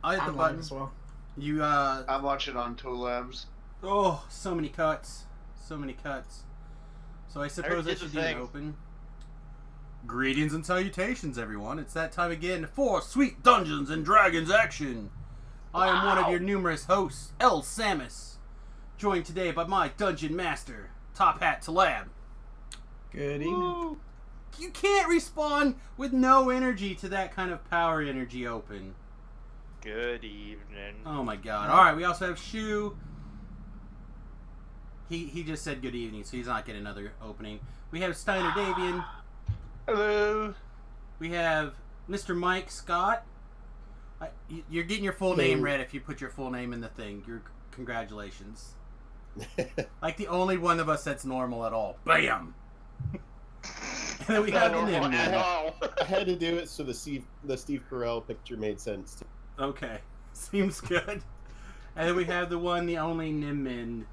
I hit the I'm live button. as well. You, I'm watching on Labs. oh, so many cuts. So many cuts. So I suppose I should do an open. Greetings and salutations, everyone. It's that time again for Sweet Dungeons and Dragons action. I am one of your numerous hosts, Samius, joined today by my dungeon master, Top Hat to Lab. Good evening. You can't respond with no energy to that kind of power energy open. Good evening. Oh my god. Alright, we also have Shu. He just said good evening, so he's not getting another opening. We have Steiner Davian. Hello. We have Mr. Mike Scott. You're getting your full name read if you put your full name in the thing. Congratulations. Like the only one of us that's normal at all. Bam! And then we have the name. I had to do it so the Steve Carell picture made sense. Okay. Seems good. And then we have the one, the only Nimvin.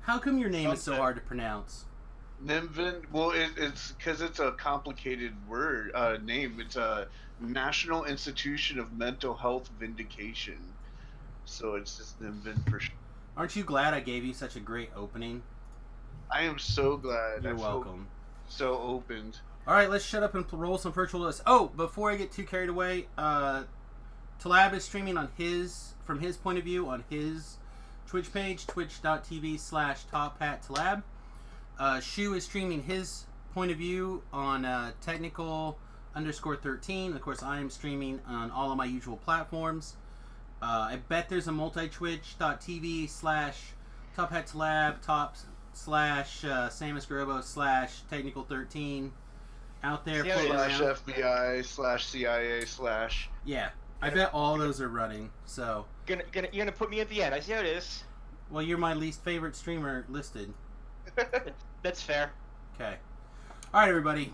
How come your name is so hard to pronounce? Nimvin? Well, it's because it's a complicated word, name. It's a National Institution of Mental Health Vindication. So it's just Nimvin for sure. Aren't you glad I gave you such a great opening? I am so glad. You're welcome. So opened. Alright, let's shut up and roll some virtual lists. Oh, before I get too carried away, Talab is streaming on from his point of view on his Twitch page, twitch.tv/TopHatTalab. Shu is streaming his point of view on technical_13. Of course, I am streaming on all of my usual platforms. I bet there's a multi-twitch.tv/TopHatTalab, /SamusGrobo/Technical13 out there. /FBI/CIA/ Yeah, I bet all those are running. So you're gonna put me at the end. I see how it is. Well, you're my least favorite streamer listed. That's fair. Okay. All right, everybody.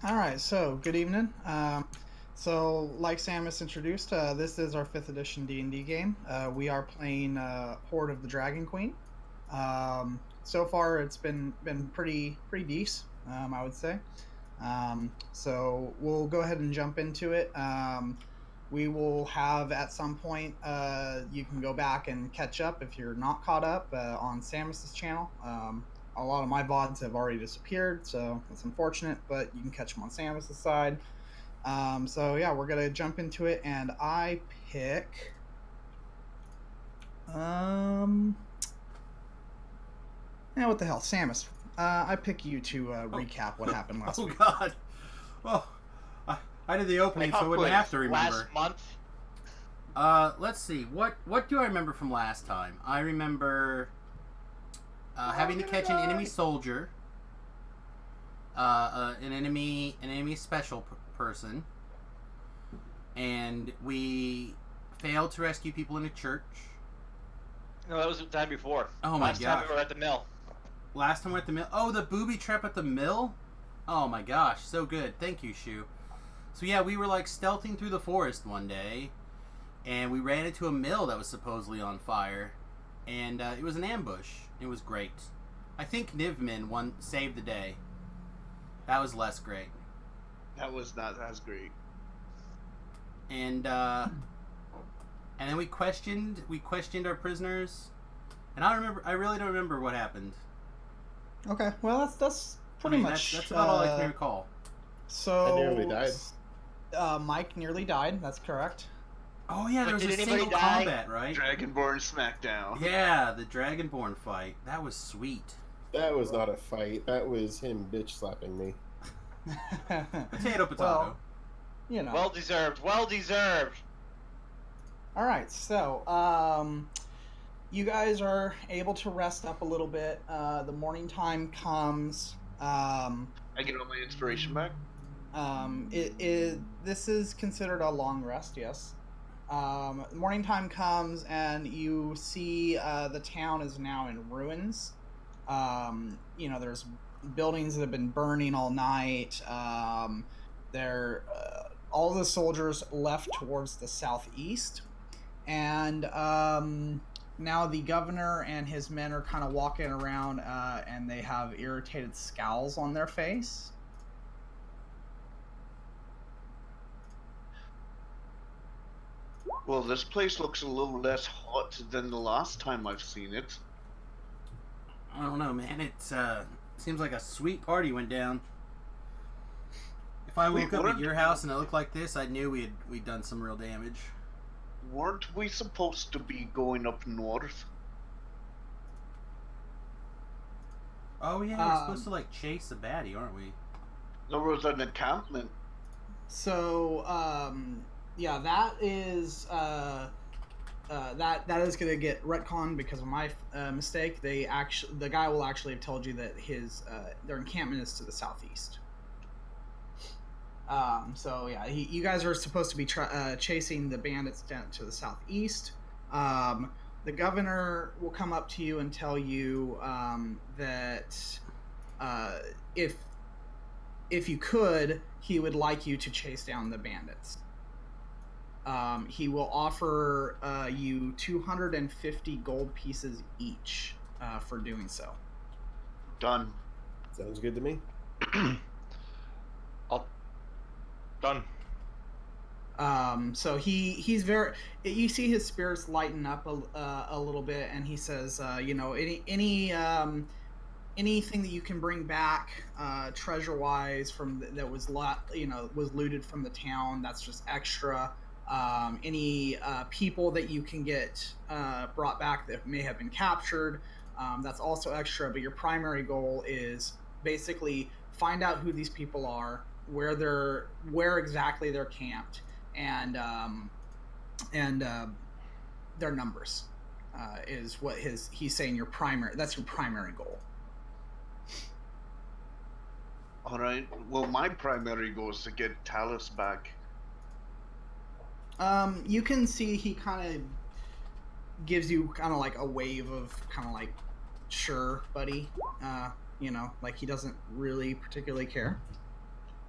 All right, so good evening. So, like Samus introduced, this is our 5th edition D&D game. We are playing Horde of the Dragon Queen. So far, it's been pretty decent, I would say. So we'll go ahead and jump into it. We will have at some point, you can go back and catch up if you're not caught up on Samus's channel. A lot of my VODs have already disappeared, so that's unfortunate, but you can catch them on Samus's side. So yeah, we're gonna jump into it, and I pick. Yeah, what the hell, Samus? I pick you to recap what happened last week. Oh God. Well, I did the opening, so I wouldn't have to remember. Last month. Let's see. What do I remember from last time? I remember having to catch an enemy soldier, an enemy special person, and we failed to rescue people in a church. No, that was the time before. Oh my gosh. Last time we were at the mill. Last time we were at the mill. Oh, the booby trap at the mill? Oh my gosh, so good. Thank you, Shu. So yeah, we were like stealthing through the forest one day, and we ran into a mill that was supposedly on fire, and it was an ambush. It was great. I think Nivmin saved the day. That was less great. That was not as great. And then we questioned our prisoners, and I really don't remember what happened. Okay, well that's pretty much that's about all I can recall. So I nearly died. Mike nearly died. That's correct. Oh yeah, there was a single combat, right? Dragonborn Smackdown. Yeah, the Dragonborn fight. That was sweet. That was not a fight. That was him bitch slapping me. Potato. Well, you know. Well deserved. Well deserved. All right, so you guys are able to rest up a little bit. The morning time comes. I get all my inspiration back. This is considered a long rest, yes. Morning time comes, and you see the town is now in ruins. There's buildings that have been burning all night. All the soldiers left towards the southeast, and now the governor and his men are kind of walking around, and they have irritated scowls on their face. Well, this place looks a little less hot than the last time I've seen it. I don't know, man. It's seems like a sweet party went down. If I woke up at your house and it looked like this, I knew we'd done some real damage. Weren't we supposed to be going up north? Oh yeah, we're supposed to like chase a baddie, aren't we? There was an encampment. So, yeah, that is that is gonna get retconned because of my mistake. The guy will actually have told you that his their encampment is to the southeast. So yeah, you guys are supposed to be chasing the bandits down to the southeast. The governor will come up to you and tell you that if you could, he would like you to chase down the bandits. He will offer you 250 gold pieces each for doing so. Done. Sounds good to me. Done. So he's very. You see his spirits lighten up a little bit, and he says, you know, anything that you can bring back treasure wise from that was was looted from the town, that's just extra. Any people that you can get brought back that may have been captured, that's also extra. But your primary goal is basically find out who these people are, where exactly they're camped, and their numbers is what he's saying. That's your primary goal. All right. Well, my primary goal is to get Talus back. You can see he kind of gives you kind of like a wave of kind of like, sure, buddy. You know, like he doesn't really particularly care.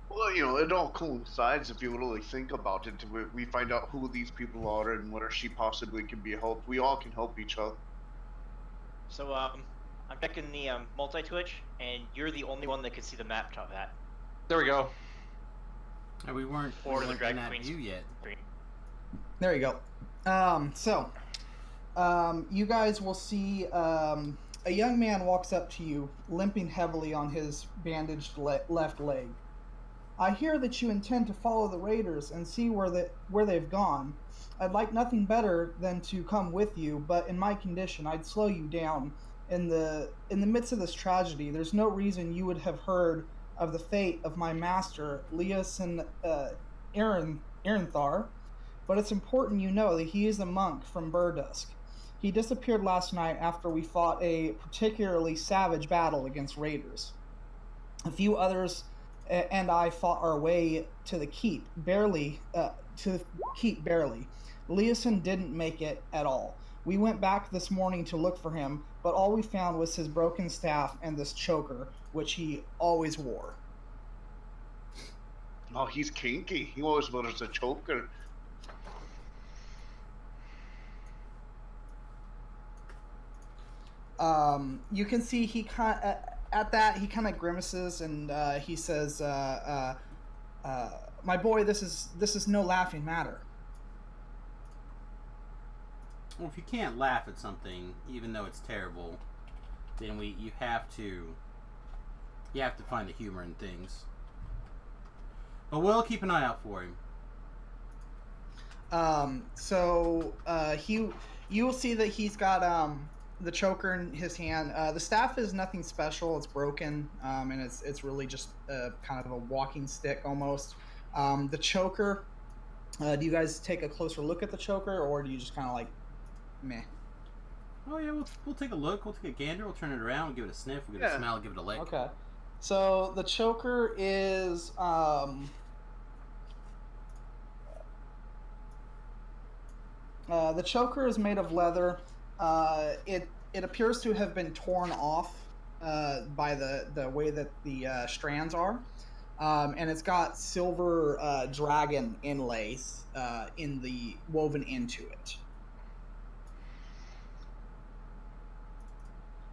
Well, you know, it all coincides if you really think about it. We find out who these people are and where she possibly can be helped. We all can help each other. So, I'm checking the multi-twitch, and you're the only one that can see the map of that. There we go. And we weren't Or the Drag in that Queen's view yet. screen. There you go. You guys will see a young man walks up to you, limping heavily on his bandaged left leg. I hear that you intend to follow the raiders and see where they've gone. I'd like nothing better than to come with you, but in my condition, I'd slow you down. In the midst of this tragedy, there's no reason you would have heard of the fate of my master, Leas and Irenthar, but it's important you know that he is a monk from Burdusk. He disappeared last night after we fought a particularly savage battle against raiders. A few others and I fought our way to the keep, barely. Leeson didn't make it at all. We went back this morning to look for him, but all we found was his broken staff and this choker, which he always wore. Oh, he's kinky. He always wears a choker. You can see he at that he kind of grimaces and he says, "My boy, this is no laughing matter." Well, if you can't laugh at something, even though it's terrible, then you have to find the humor in things. But we'll keep an eye out for him. You will see that he's got the choker in his hand. The staff is nothing special. It's broken, and it's really just kind of a walking stick almost. The choker. Do you guys take a closer look at the choker, or do you just kind of like, meh? Oh yeah, we'll take a look. We'll take a gander. We'll turn it around. We'll give it a sniff. We'll give it a smell. Give it a lick. Okay. So the choker is made of leather. It appears to have been torn off by the way that the strands are, and it's got silver dragon inlays woven into it.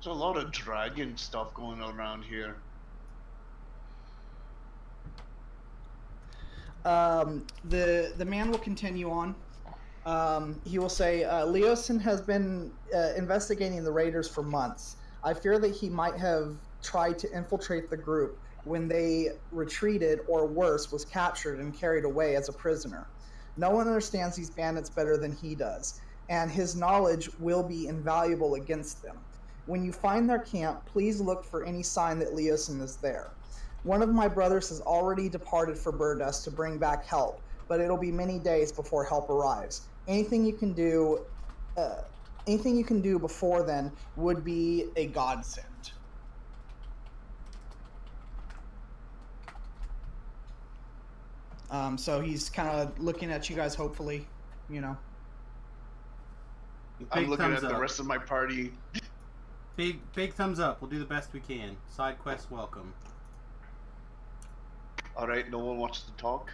There's a lot of dragon stuff going around here. The man will continue on. He will say, Leosin has been investigating the raiders for months. I fear that he might have tried to infiltrate the group when they retreated, or worse, was captured and carried away as a prisoner. No one understands these bandits better than he does, and his knowledge will be invaluable against them. When you find their camp, please look for any sign that Leosin is there. One of my brothers has already departed for Birdust to bring back help, but it'll be many days before help arrives. Anything you can do before then would be a godsend. So he's kind of looking at you guys, hopefully, you know. I'm Big looking thumbs at the up. rest of my party. Big thumbs up. We'll do the best we can. Side quest welcome. All right, no one wants to talk.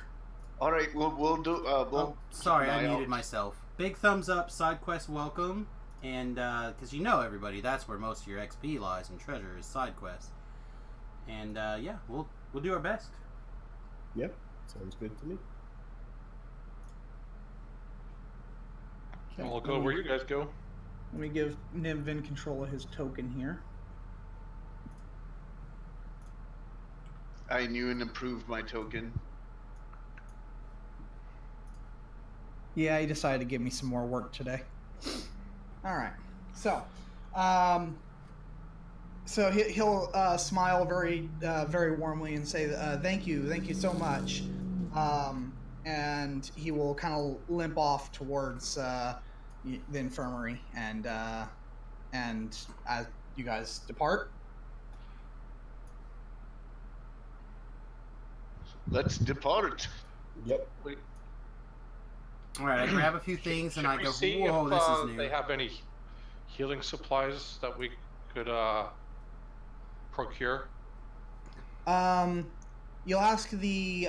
All right, we'll do. Oh, sorry, I muted myself. Big thumbs up. Side quest welcome, and because you know everybody, that's where most of your XP lies and treasure is side quests. And yeah, we'll do our best. Yep, sounds good to me. Okay, I'll go where you guys go. let me give Nimvin control of his token here. I knew and improved my token. Yeah, he decided to give me some more work today. All right, so he'll smile very warmly and say, thank you so much, and he will kind of limp off towards the infirmary, and as you guys depart. Let's depart. Yep. All right, I grab a few things and I Should go, we see whoa, if this is new. they have any healing supplies that we could procure? You'll ask the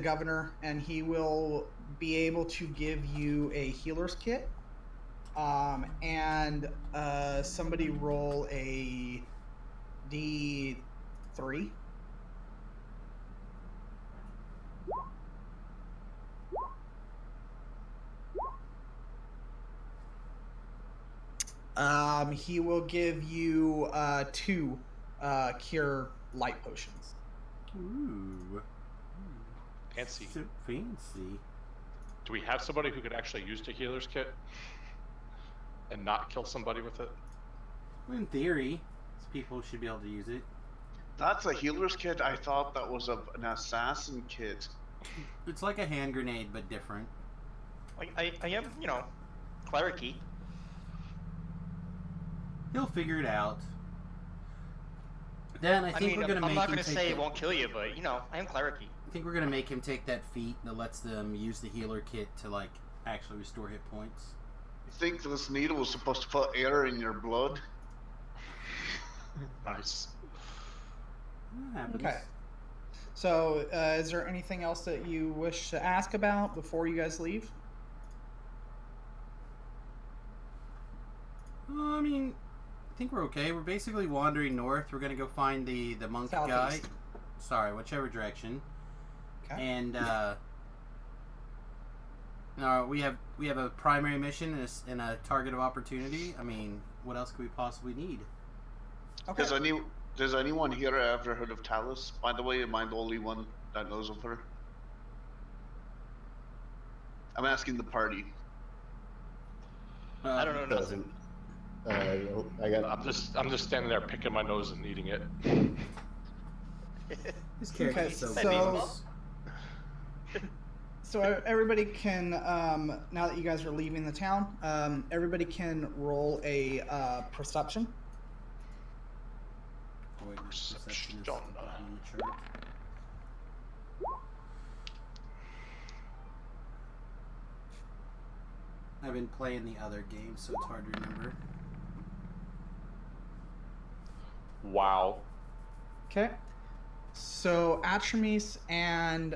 governor, and he will be able to give you a healer's kit. And somebody roll a D3. He will give you 2 cure light potions. Ooh. Fancy. So fancy. Do we have somebody who could actually use the healer's kit and not kill somebody with it? In theory, people should be able to use it. That's a healer's kit. I thought that was an assassin kit. It's like a hand grenade, but different. I am, cleric-y. He'll figure it out. Then I think we're gonna make I'm not him gonna take say the- it won't kill you, but I am cleric-y. I think we're gonna make him take that feat that lets them use the healer kit to like actually restore hit points. You think this needle was supposed to put air in your blood? Nice. That happens. Okay. So, is there anything else that you wish to ask about before you guys leave? I mean, I think we're okay. We're basically wandering north. We're gonna go find the monk guy. Southeast. Sorry, whichever direction. Okay. And we have a primary mission and a target of opportunity. I mean, what else could we possibly need? Okay. Does anyone here ever heard of Talus? By the way, am I the only one that knows of her? I'm asking the party. I don't know nothing. Doesn't. I got. I'm just standing there picking my nose and eating it. This character Okay, is so so- gross. So everybody can, now that you guys are leaving the town, everybody can roll a perception. Boy, perception is Perception. on the chart. I've been playing the other game, so it's hard to remember. Wow. Okay. So Atramis and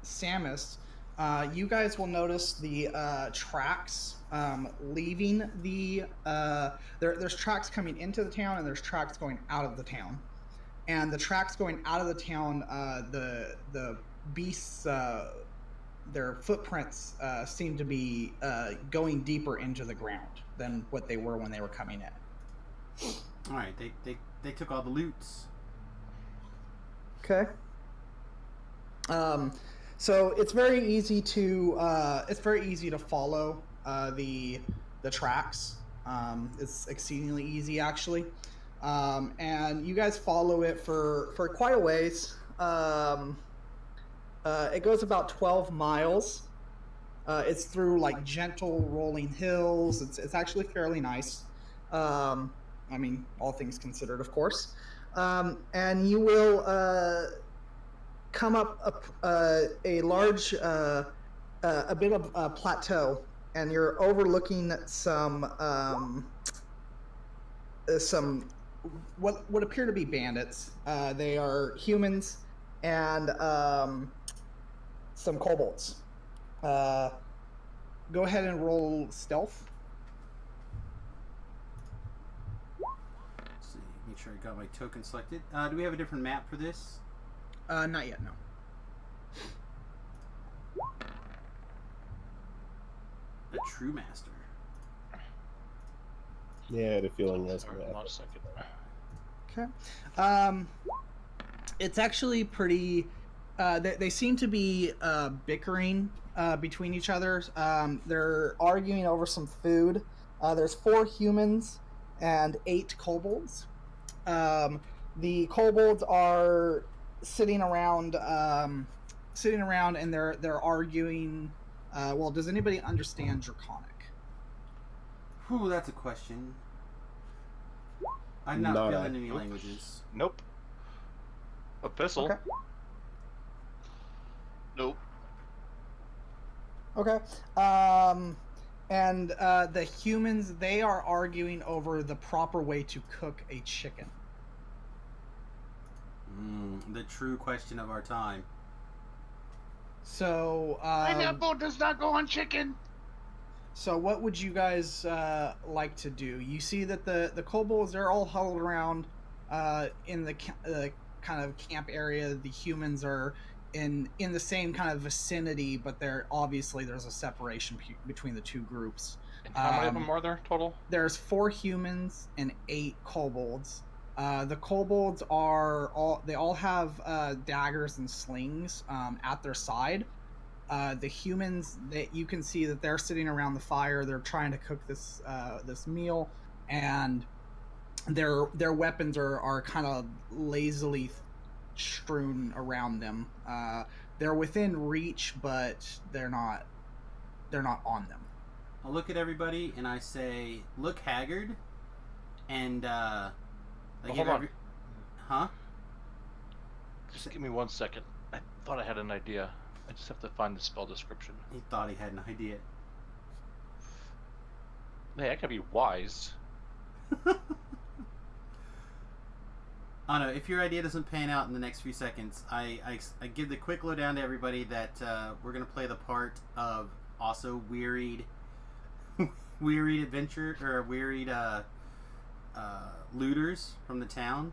Samus, you guys will notice the tracks leaving the. There's tracks coming into the town, and there's tracks going out of the town. And the tracks going out of the town, the beasts, their footprints seem to be going deeper into the ground than what they were when they were coming in. All right, they took all the loots. Okay. So it's very easy to follow the tracks. It's exceedingly easy actually, and you guys follow it for quite a ways. It goes about 12 miles. It's through like gentle rolling hills. It's actually fairly nice. I mean, all things considered, of course. And you will come up a large, a bit of a plateau, and you're overlooking some what appear to be bandits. They are humans and some kobolds. Go ahead and roll stealth. Let's see, make sure I got my token selected. Do we have a different map for this? Not yet, no. A true master. Yeah, I had a feeling that's Sorry, what hold on a second. Okay. It's actually pretty. They seem to be bickering between each other. They're arguing over some food. There's 4 humans and 8 kobolds. The kobolds are sitting around, and they're arguing. Well, does anybody understand Draconic? Whew, that's a question. I'm not Not feeling I. any languages. Nope. Epistle. Okay. Nope. Okay. And the humans, they are arguing over the proper way to cook a chicken. The true question of our time. So, Pineapple does not go on chicken. so what would you guys like to do? You see that the kobolds, they're all huddled around in the kind of camp area. The humans are in the same kind of vicinity, but there's a separation between the two groups. And how many of them are there total? There's 4 humans and 8 kobolds. The kobolds all have daggers and slings at their side. The humans, you can see that they're sitting around the fire. They're trying to cook this meal, and their weapons are kind of lazily strewn around them. They're within reach, but they're not on them. I'll look at everybody and I say, "Look haggard," and Hold on. Huh? Just give me 1 second. I thought I had an idea. I just have to find the spell description. He thought he had an idea. Hey, I could be wise. Oh no, if your idea doesn't pan out in the next few seconds, I give the quick lowdown to everybody that we're going to play the part of also wearied adventure, or wearied looters from the town,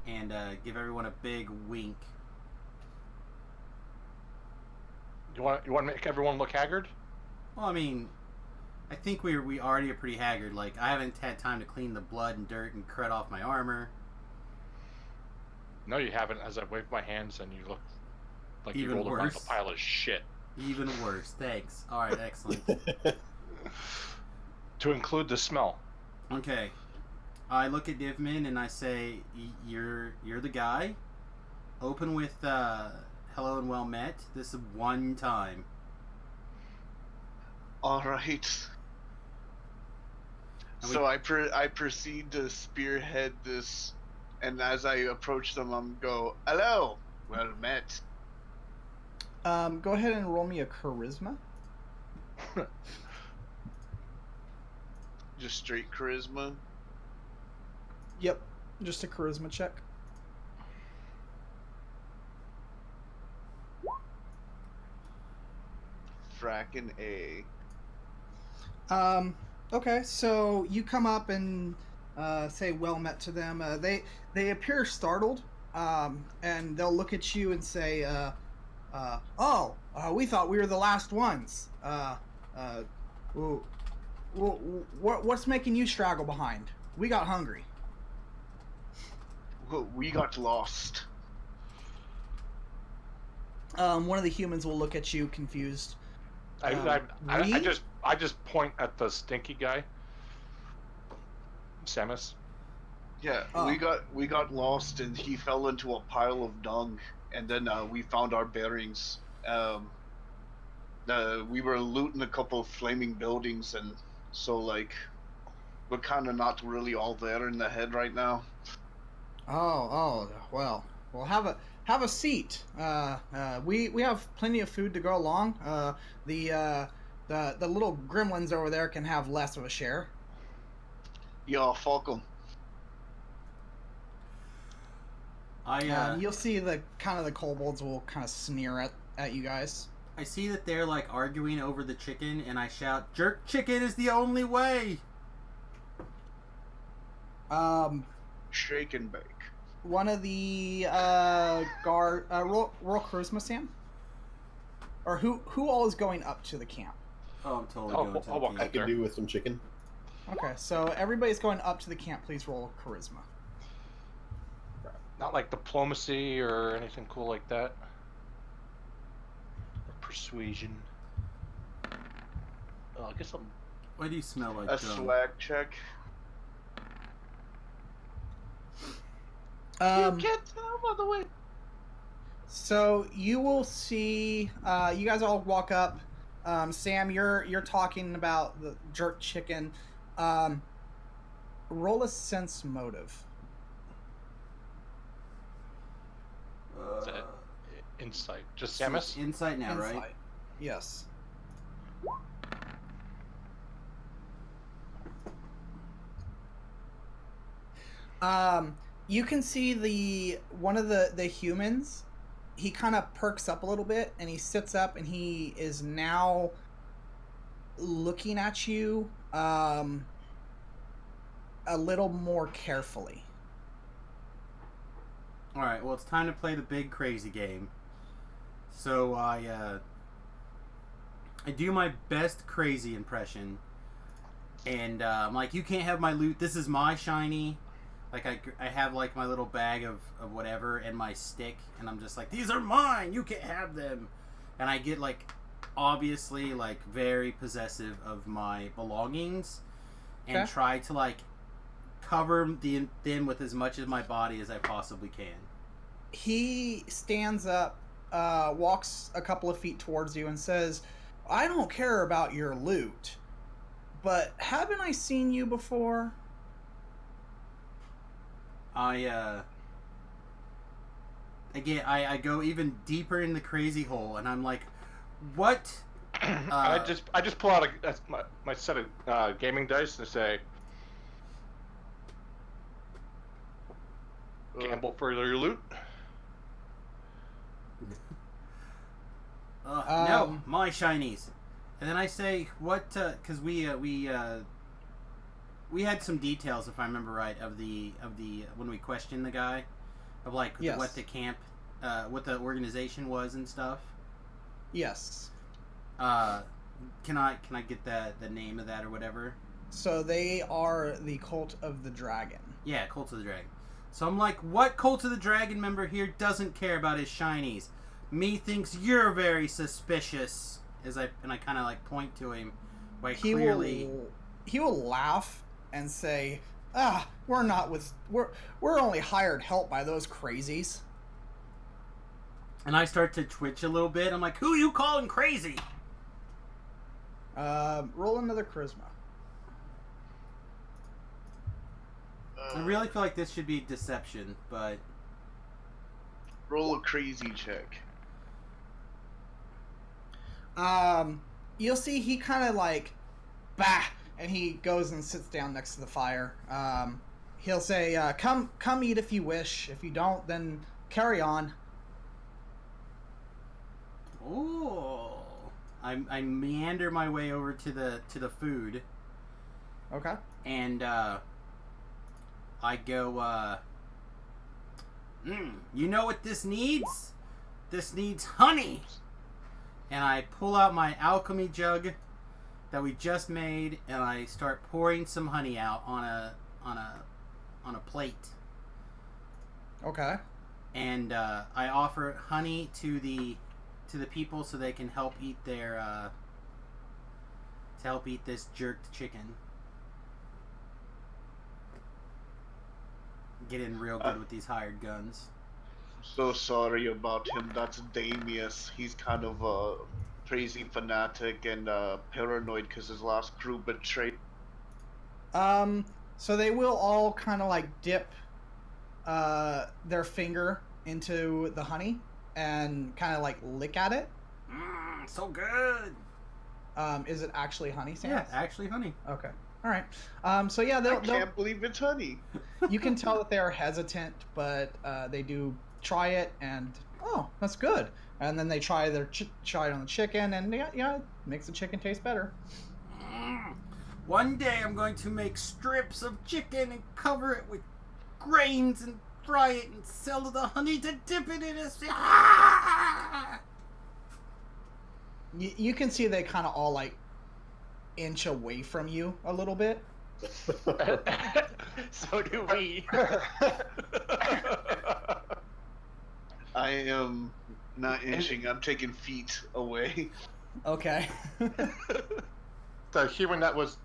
and give everyone a big wink. You want to make everyone look haggard? Well, I mean, I think we already are pretty haggard. Like, I haven't had time to clean the blood and dirt and crud off my armor. No, you haven't. As I wave my hands, and you look like Even you rolled around worse. a pile of shit. Even worse. Thanks. All right, excellent. To include the smell. Okay. I look at Divman and I say, "You're the guy. Open with hello and well met. This is one time." All right. So I proceed to spearhead this, and as I approach them, I'm go, "Hello, well met." Go ahead and roll me a charisma. Just straight charisma. Yep, just a charisma check. Frackin' A. Okay, so you come up and say well met to them. They appear startled, and they'll look at you and say, We thought we were the last ones. What's making you straggle behind? We got hungry. We got lost. One of the humans will look at you confused. I just point at the stinky guy, Samus. Yeah, Oh. we got lost, and he fell into a pile of dung, and then we found our bearings. We were looting a couple of flaming buildings, and so like we're kind of not really all there in the head right now. Well, have a seat. We have plenty of food to go along. The little gremlins over there can have less of a share. Yeah, fuck 'em. You'll see the kobolds will kind of sneer at you guys. I see that they're like arguing over the chicken, and I shout, "Jerk chicken is the only way!" Shake and bake. One of the guard roll charisma, Sam. Or who all is going up to the camp? Oh, I'm totally going to I'll walk the I up could there. do with some chicken. Okay, so everybody's going up to the camp. Please roll charisma. Not like diplomacy or anything cool like that. Or persuasion. Oh, I guess I'm. Why do you smell like A dung? swag check. You can't tell by the way. So you will see. You guys all walk up. Sam, you're talking about the jerk chicken. Roll a sense motive. Is that insight? Just So it's Samus? Insight now, right? Insight. Yes. You can see one of the humans. He kind of perks up a little bit, and he sits up, and he is now looking at you a little more carefully. All right. Well, it's time to play the big crazy game. So I do my best crazy impression, and I'm like, "You can't have my loot. This is my shiny." Like I have like my little bag of whatever and my stick, and I'm just like, "These are mine. You can't have them." And I get like obviously like very possessive of my belongings, and Okay. try to like cover them with as much of my body as I possibly can. He stands up, walks a couple of feet towards you, and says, "I don't care about your loot, but haven't I seen you before?" I go even deeper in the crazy hole, and I'm like, "What?" I just pull out my set of gaming dice and say, gamble for your loot. No, my shinies. And then I say, "What?" Because we had some details, if I remember right, of the when we questioned the guy, of like Yes. what the camp, what the organization was and stuff. Yes. Can I get the name of that or whatever? So they are the Cult of the Dragon. Yeah, Cult of the Dragon. So I'm like, what Cult of the Dragon member here doesn't care about his shinies? Me thinks you're very suspicious. I kind of like point to him, like clearly. He will laugh and say, we're only hired help by those crazies." And I start to twitch a little bit. I'm like, who you calling crazy? Roll another charisma. I really feel like this should be deception, but Roll a crazy check. You'll see he kind of like, bah, and he goes and sits down next to the fire. He'll say, come eat if you wish. If you don't, then carry on. oh, I meander my way over to the food, Okay. and I go, you know what this needs? This needs honey. And I pull out my alchemy jug that we just made, and I start pouring some honey out on a plate. Okay. And I offer honey to the people so they can help eat this jerked chicken. Get in real good with these hired guns. So sorry about him. That's Damius. He's kind of a crazy fanatic and paranoid because his last crew betrayed. So they will all kind of like dip their finger into the honey and kind of like lick at it. So good. Is it actually honey, Sam? Yeah, actually honey. Okay. All right. So yeah, I can't believe it's honey. you can tell that they are hesitant, but they do try it, and that's good. And then they try it on the chicken, and yeah, it makes the chicken taste better. One day I'm going to make strips of chicken and cover it with grains and fry it and sell the honey to dip it in. You can see they kind of all like inch away from you a little bit. So do we. I am not inching. I'm taking feet away. Okay. The human that was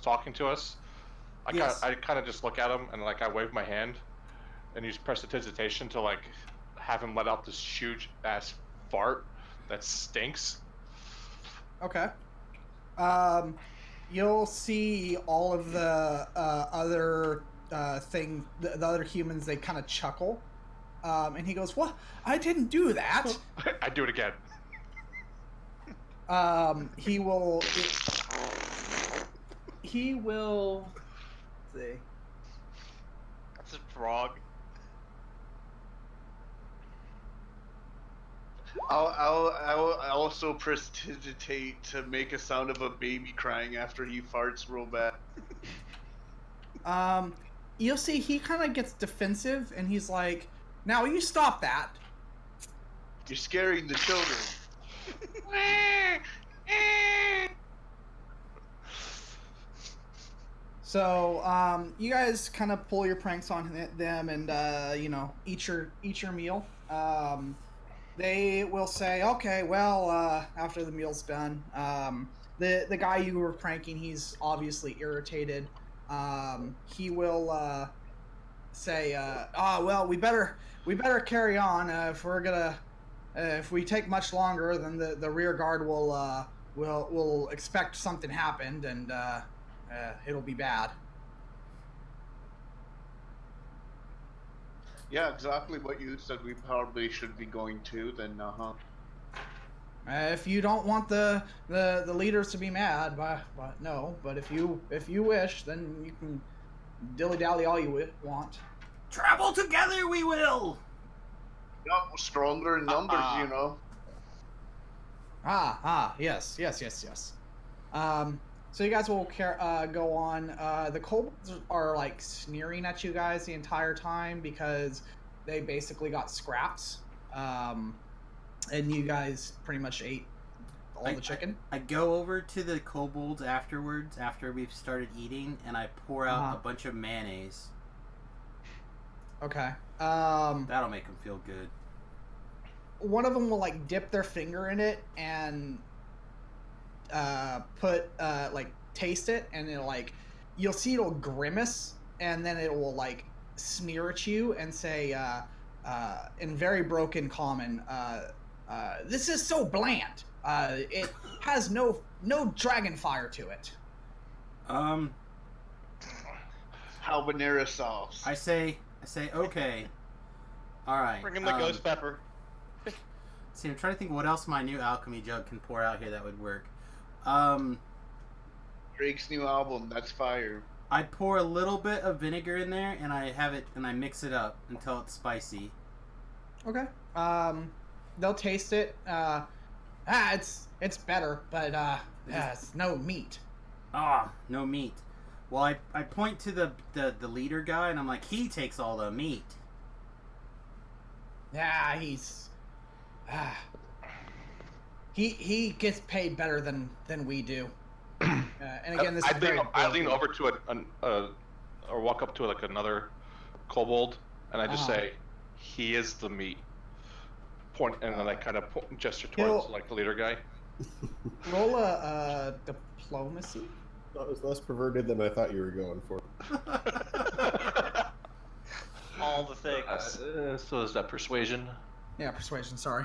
talking to us, Yes. I kind of just look at him and like I wave my hand, and use prestidigitation to like have him let out this huge ass fart that stinks. Okay. You'll see all of the other the other humans. They kind of chuckle, and he goes, "What? I didn't do that." I do it again. He will. He will. Let's see. That's a frog. I'll also prestidigitate to make a sound of a baby crying after he farts real bad. You'll see he kind of gets defensive, and he's like, "Now you stop that." You're scaring the children. So, you guys kind of pull your pranks on them, and eat your meal. They will say, "Okay, well, after the meal's done, the guy you were pranking, he's obviously irritated. He will say, well, we better carry on. If we take much longer, then the rear guard will expect something happened, and it'll be bad." Yeah, exactly what you said. We probably should be going to. Then, If you don't want the leaders to be mad, no. But if you wish, then you can dilly dally all you want. Travel together, we will. Yeah, stronger in numbers, you know. Yes. So you guys will go on. The kobolds are like sneering at you guys the entire time because they basically got scraps, and you guys pretty much ate all the chicken. I go over to the kobolds afterwards, after we've started eating, and I pour out a bunch of mayonnaise. Okay. That'll make them feel good. One of them will like dip their finger in it and taste it, and it'll like, you'll see it'll grimace, and then it will like sneer at you and say in very broken common, "This is so bland. It has no dragon fire to it." Habanero sauce. I say okay. All right. Bring him the ghost pepper. See, I'm trying to think what else my new alchemy jug can pour out here that would work. Drake's new album, that's fire. I pour a little bit of vinegar in there, and I mix it up until it's spicy. Okay. They'll taste it. It's better, but it's no meat. No meat. Well, I point to the leader guy, and I'm like, he takes all the meat. Yeah, he's He gets paid better than we do. And again, this is I lean over to or walk up to like another kobold, and I just say, "He is the meat." Point, and then I kind of gesture towards like the leader guy. Roll a diplomacy. That was less perverted than I thought you were going for. All the things. So is that persuasion? Yeah, persuasion. Sorry.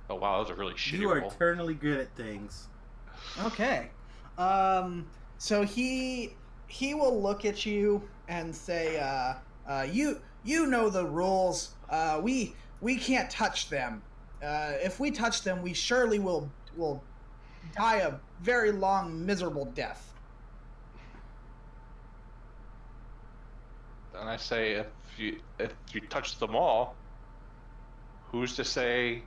Oh wow, that was a really shitty You are roll. eternally good at things. Okay. So he will look at you and say, you know the rules. We can't touch them. If we touch them, we surely will die a very long, miserable death. And I say, if you touch them all, who's to say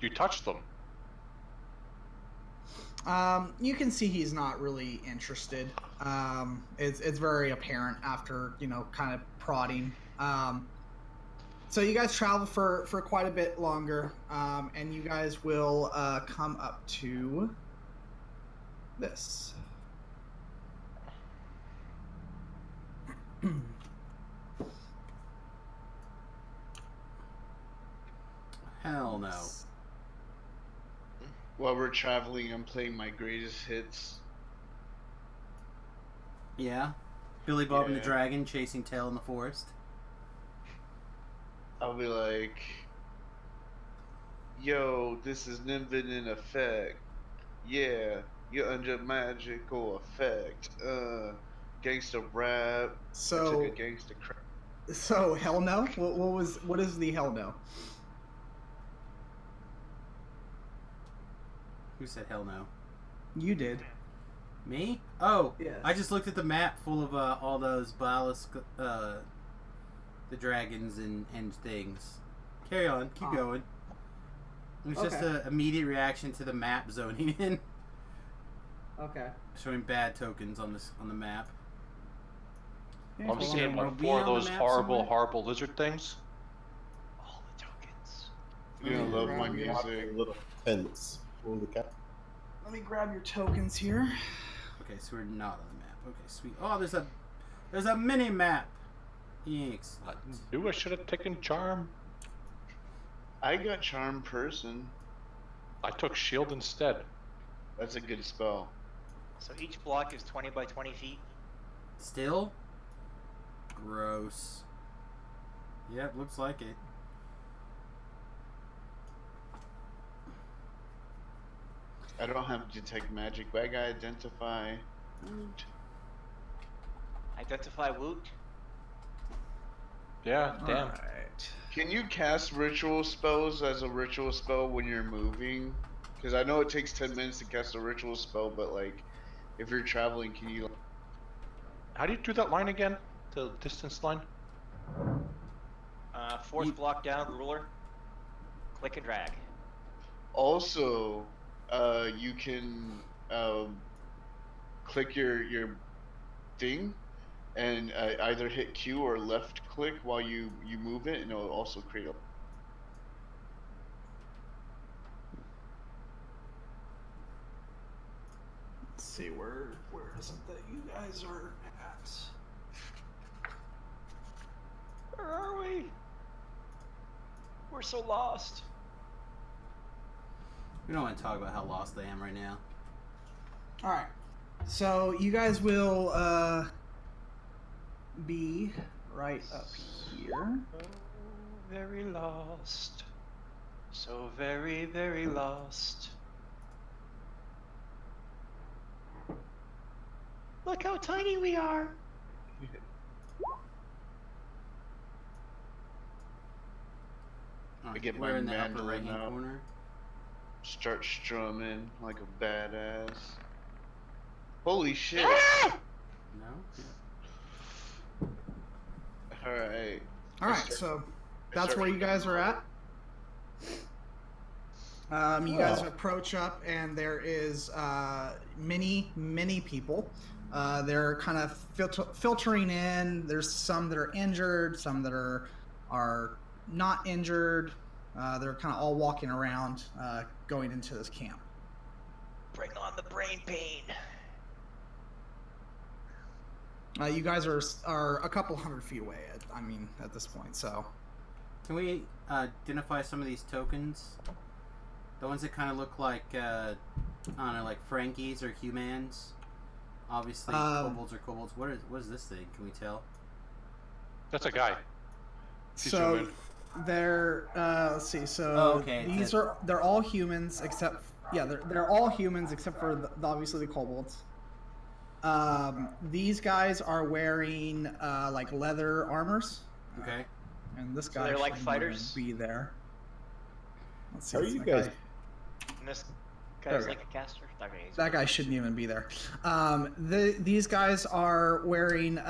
you touched them? You can see he's not really interested. It's very apparent after, kind of prodding. So you guys travel for quite a bit longer, and you guys will come up to this. Hell no. While we're traveling, I'm playing my greatest hits. Yeah? Billy Bob and the Yeah. Dragon chasing tail in the forest. I'll be like, yo, this is Nimbin in effect. Yeah, you're under magical effect. Gangsta rap. I So took a gangsta crap. So hell no. What is the hell no? Who said hell no? You did. Me? Oh, Yeah. I just looked at the map full of all those ballast, the dragons and things. Carry on, keep going. It was just Okay. an immediate reaction to the map zoning in, Okay. showing bad tokens on the map. I'm Hold seeing on. Are like we 4 of on the those map horrible, somewhere? horrible lizard things. All the tokens. You're gonna love my Yeah. music. Little tents. Holy cow. Let me grab your tokens here. Okay, so we're not on the map. Okay, sweet. Oh, there's a mini map. Excellent. Knew I should have taken charm. I got charm person. I took shield instead. That's a good spell. So each block is 20 by 20 feet. Still? Gross. Yep, looks like it. I don't have detect magic, but I got identify. Woot. Identify Woot. Yeah, damn. Alright. Can you cast ritual spells as a ritual spell when you're moving? Because I know it takes 10 minutes to cast a ritual spell, but like, if you're traveling, can you? How do you do that line again? The distance line? Fourth You- block down, ruler. Click and drag. Also, you can click your thing and either hit Q or left click while you move it, and it'll also create a. Let's see where is it that you guys are at? Where are we? We're so lost. We don't want to talk about how lost I am right now. All right. So you guys will be right up here. Oh, very lost. So very, very lost. Look how tiny we are. Alright, get we're my in the upper mandolin right hand out. corner. Start strumming like a badass. Holy shit! No? Alright. All right. So that's where you guys are at. You guys approach up, and there is many people. They're kind of filtering in. There's some that are injured, some that are are not injured. They're kind of all walking around, going into this camp. Bring on the brain pain. You guys are a couple hundred feet away. At this point, so. Can we identify some of these tokens? The ones that kind of look like, I don't know, like Frankies or humans. Obviously, kobolds are kobolds. What is this thing? Can we tell? That's a guy. He's So human. they're let's see. So okay, they're all humans except they're all humans except for obviously the kobolds. These guys are wearing like leather armors. Okay. And this So guy they're like shouldn't fighters? even be there. Let's see. How are what's you that guys? guy? And this There guy's we like a caster. Okay, he's That guy shouldn't even be there. These guys are wearing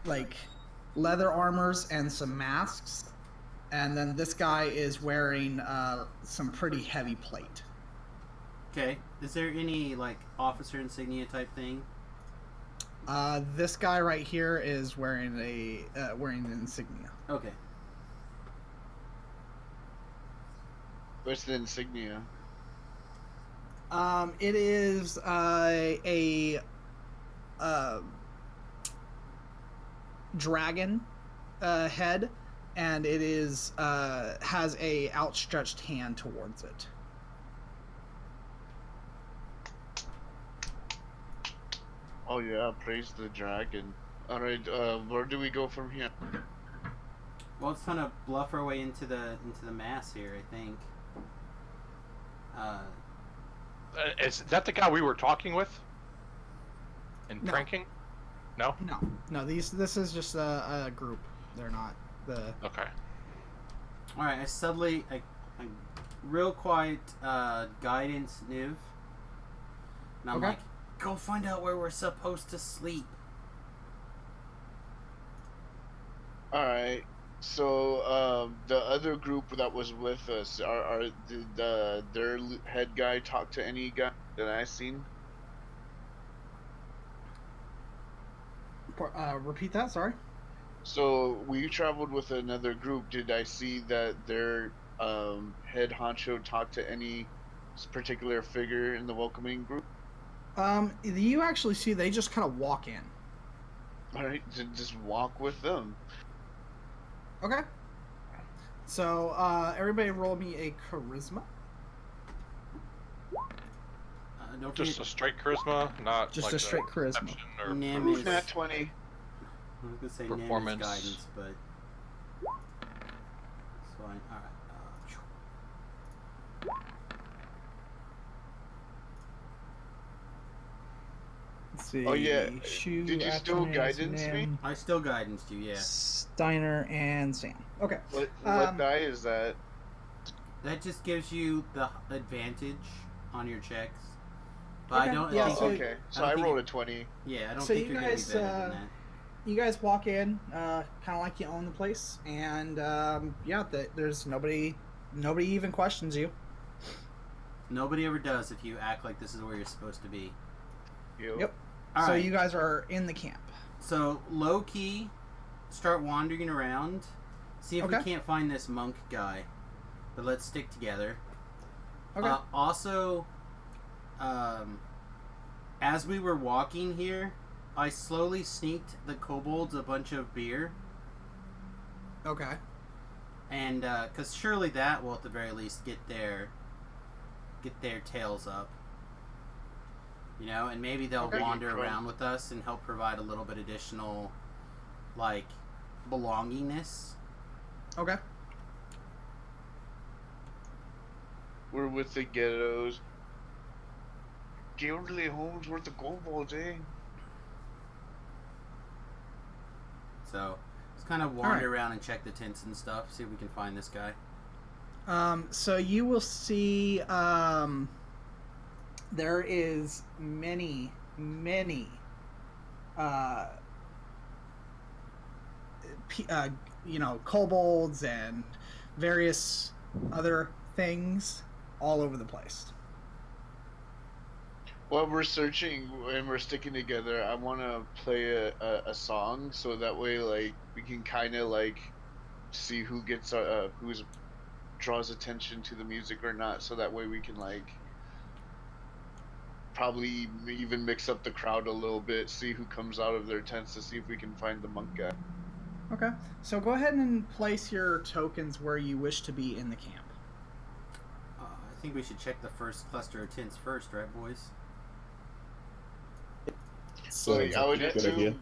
like leather armors and some masks, and then this guy is wearing some pretty heavy plate. Okay. Is there any like officer insignia type thing? This guy right here is wearing wearing an insignia. Okay. What's the insignia? It is a dragon head, and it is has a outstretched hand towards it. Oh yeah, praise the dragon. All right, where do we go from here? Well, let's kind of bluff our way into the mass here. I think. Is that the guy we were talking with? And No. pranking? No? No. This is just a group. They're not the. Okay. All right. I real quiet guidance Niv. And I'm Okay. like, go find out where we're supposed to sleep. All right. So the other group that was with us, did their head guy talk to any guy that I seen? Repeat that. Sorry. So we traveled with another group. Did I see that their head honcho talked to any particular figure in the welcoming group? You actually see they just kind of walk in. All right, just walk with them. Okay. So everybody, roll me a charisma. Don't Just forget, a straight charisma, not Just like a straight charisma. perception or Nim Who's is- nat 20? I was gonna say performance. Nim is guidance, but it's fine. All right. Let's see. Oh, yeah. Shu, Did you still Atranis, guidance me? Nim, I still guidance you, yeah. Steiner and Sam. Okay. What Um, die is that? That just gives you the advantage on your checks. But Okay, I don't yeah, think. so- Okay, so I I don't rolled think a 20. Yeah, I don't So think you you're guys, gonna be better than that. You guys walk in, kind of like you own the place, and there's nobody even questions you. Nobody ever does if you act like this is where you're supposed to be. Yep. All So right. you guys are in the camp. So low key, start wandering around, see if we Okay. can't find this monk guy. But let's stick together. Okay. Also, as we were walking here, I slowly sneaked the kobolds a bunch of beer, Okay. and because surely that will at the very least get their tails up. You know, and maybe they'll Okay. wander Right. around with us and help provide a little bit additional, like, belongingness. Okay. We're with the ghettos. Gilderly Homes worth of kobolds, eh? So, just kind of wander around and check the tents and stuff, see if we can find this guy. So you will see there is many kobolds and various other things all over the place. While we're searching and we're sticking together, I want to play a song so that way, like, we can kind of like see who gets who's draws attention to the music or not. So that way we can like probably even mix up the crowd a little bit, see who comes out of their tents to see if we can find the monk guy. Okay. So go ahead and place your tokens where you wish to be in the camp. I think we should check the first cluster of tents first, right, boys? So Sounds I like would a good idea.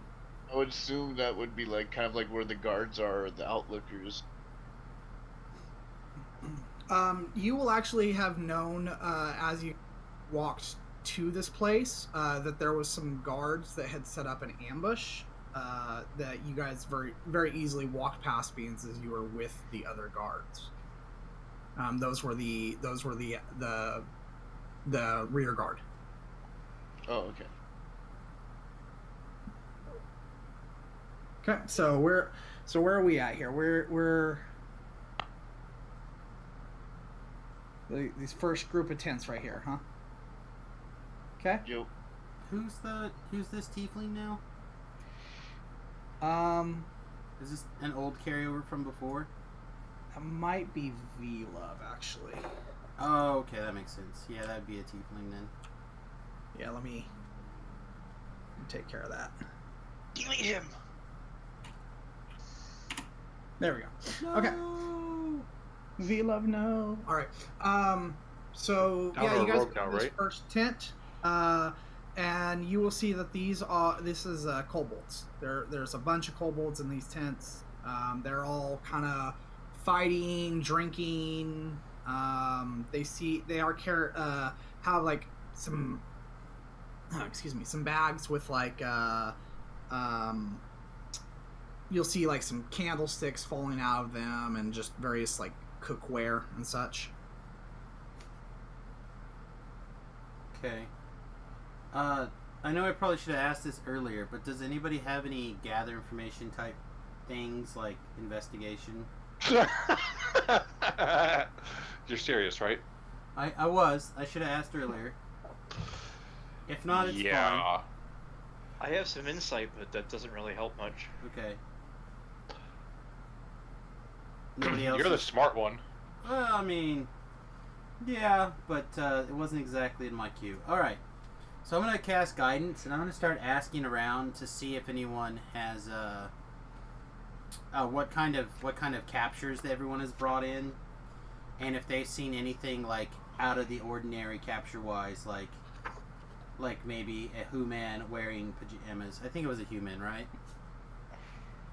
assume that would be like kind of like where the guards are, or the outlookers. You will actually have known as you walked to this place that there was some guards that had set up an ambush that you guys very easily walked past beans as you were with the other guards. Those were the rear guard. Oh, okay. Okay, so where are we at here? We're these first group of tents right here, huh? Okay. Yep. Who's this tiefling now? Is this an old carryover from before? That might be V-Love actually. Oh, okay, that makes sense. Yeah, that'd be a tiefling then. Yeah, let me take care of that. Delete him. There we go. No! Okay. V-Love, no. All right. So Down yeah, to you a guys rogue go now, to this right? first tent, and you will see that this is kobolds. There's a bunch of kobolds in these tents. They're all kind of fighting, drinking. They have like some some bags with like you'll see like some candlesticks falling out of them and just various like cookware and such. Okay. I know I probably should have asked this earlier, but does anybody have any gather information type things like investigation? You're serious, right? I was. I should have asked earlier. If not, it's yeah. I have some insight, but that doesn't really help much. fine. Okay. Nobody else. You're the smart one. Well, I mean, yeah, but it wasn't exactly in my queue. All right. So I'm gonna cast guidance, and I'm gonna start asking around to see if anyone has what kind of captures that everyone has brought in, and if they've seen anything like out of the ordinary capture wise, like maybe a human wearing pajamas. I think it was a human, right?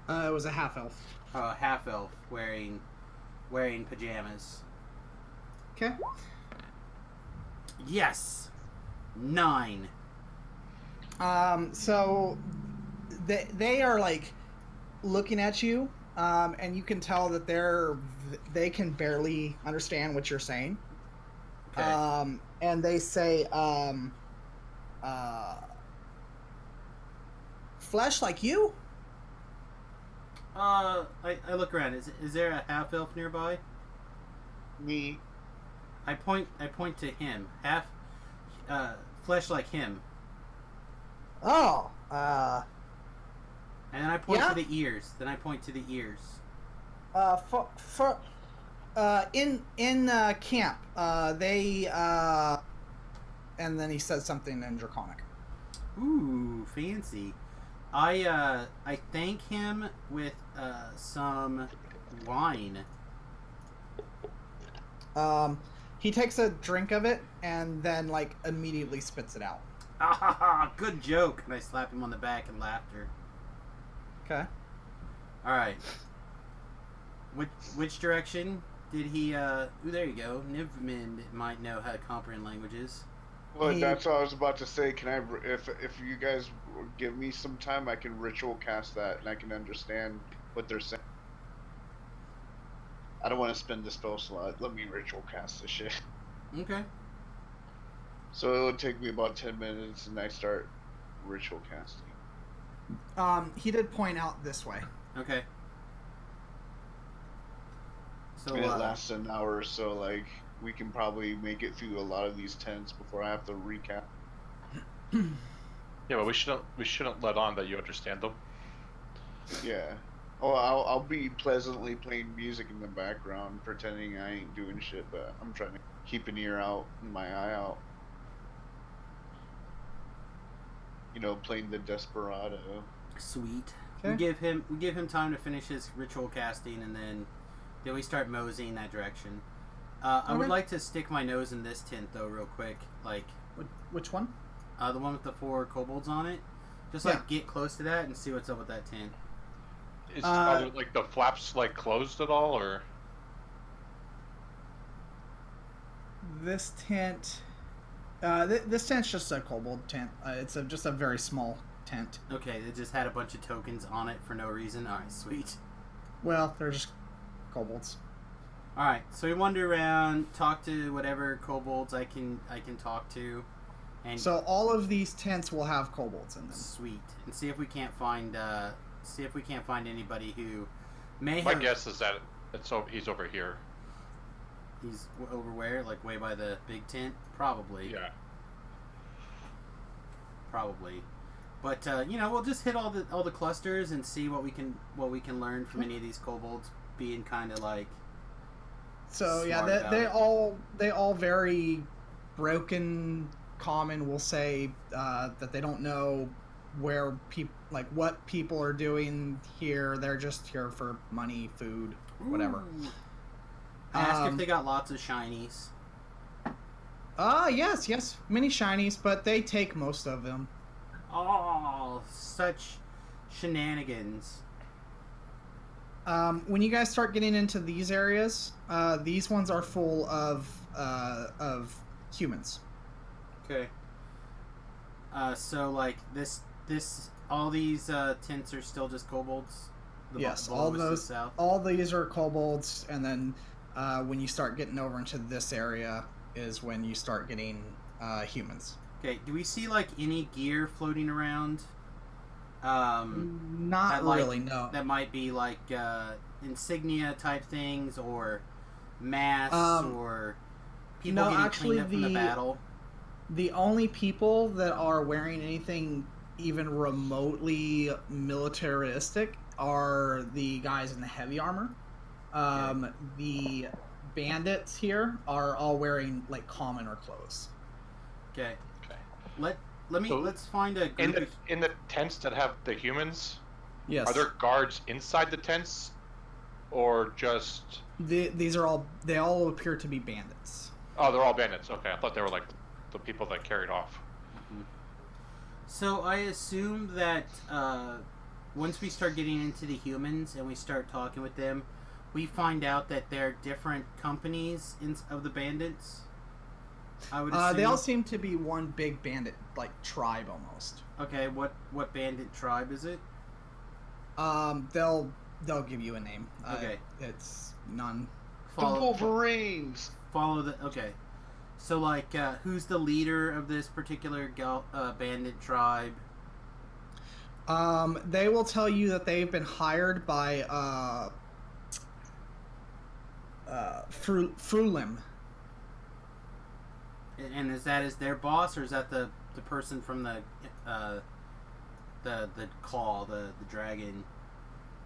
It was a half elf. Half elf wearing pajamas. Okay. Yes, 9. So they are like looking at you, and you can tell that they can barely understand what you're saying. Okay. And they say, flesh like you? I look around. Is there a half elf nearby? Me. I point to him. Half flesh like him. Oh, And then I point Yeah? to the ears. in camp, they and then he says something in Draconic. Ooh, fancy. I thank him with some wine. He takes a drink of it and then like immediately spits it out. Ah ha ha! Good joke. And I slap him on the back in laughter. Okay. All right. Which direction did he? Ooh, there you go. Nivmin might know how to comprehend languages. Well, He- that's what I was about to say. Can I, if you guys give me some time, I can ritual cast that, and I can understand what they're saying. I don't want to spend the spell slot. Let me ritual cast this shit. Okay. So it would take me about 10 minutes, and I start ritual casting. He did point out this way. Okay. So And it lasts an hour or so. Like we can probably make it through a lot of these tents before I have to recap. Yeah, but we shouldn't let on that you understand them. Yeah. Oh, I'll be pleasantly playing music in the background, pretending I ain't doing shit, but I'm trying to keep an ear out and my eye out. You know, playing the desperado. Sweet. Okay. We give him time to finish his ritual casting, and then we start moseying that direction. I would Okay. like to stick my nose in this tent though, real quick. Like Which one? the one with the 4 kobolds on it. Just Yeah. like get close to that and see what's up with that tent. Are there, like the flaps like closed at all, or? This tent. This tent's just a kobold tent. It's just a very small tent. Okay, it just had a bunch of tokens on it for no reason. All right, sweet. Well, they're just kobolds. All right, so we wander around, talk to whatever kobolds I can talk to, and So all of these tents will have kobolds in them. sweet, and see if we can't find anybody who may My have. guess is that he's over here. He's over where, like way by the big tent, probably. Yeah. Probably, but we'll just hit all the clusters and see what we can learn from any of these kobolds being kind of like. So yeah, Smart they about they all very broken common will say that they don't know where what people are doing here. They're just here for money, food, whatever. Ooh. I asked if they got lots of shinies. Yes, many shinies, but they take most of them. Oh, such shenanigans. When you guys start getting into these areas, these ones are full of humans. Okay. So like this all these tents are still just kobolds. Yes, below all us to those, the south? all these are kobolds, and then when you start getting over into this area is when you start getting humans. Okay. Do we see like any gear floating around? Not that, like, really, no. That might be like insignia type things, or masks, or people no, getting actually, cleaned up from the battle. The only people that are wearing anything even remotely militaristic are the guys in the heavy armor. The bandits here are all wearing like commoner clothes. Okay. Okay. Let's find a group. In the tents that have the humans, Yes. are there guards inside the tents, or just? These are all. They all appear to be bandits. Oh, they're all bandits. Okay, I thought they were like the people that carried off. So I assume that once we start getting into the humans and we start talking with them, we find out that they're different companies of the bandits. I would assume. They all seem to be one big bandit like tribe almost. Okay, what bandit tribe is it? They'll give you a name. Okay. It's none. The Wolverines! Follow the. Okay. So, like, who's the leader of this particular bandit tribe? They will tell you that they've been hired by Frulim. And is their boss, or is that the person from the claw, the dragon?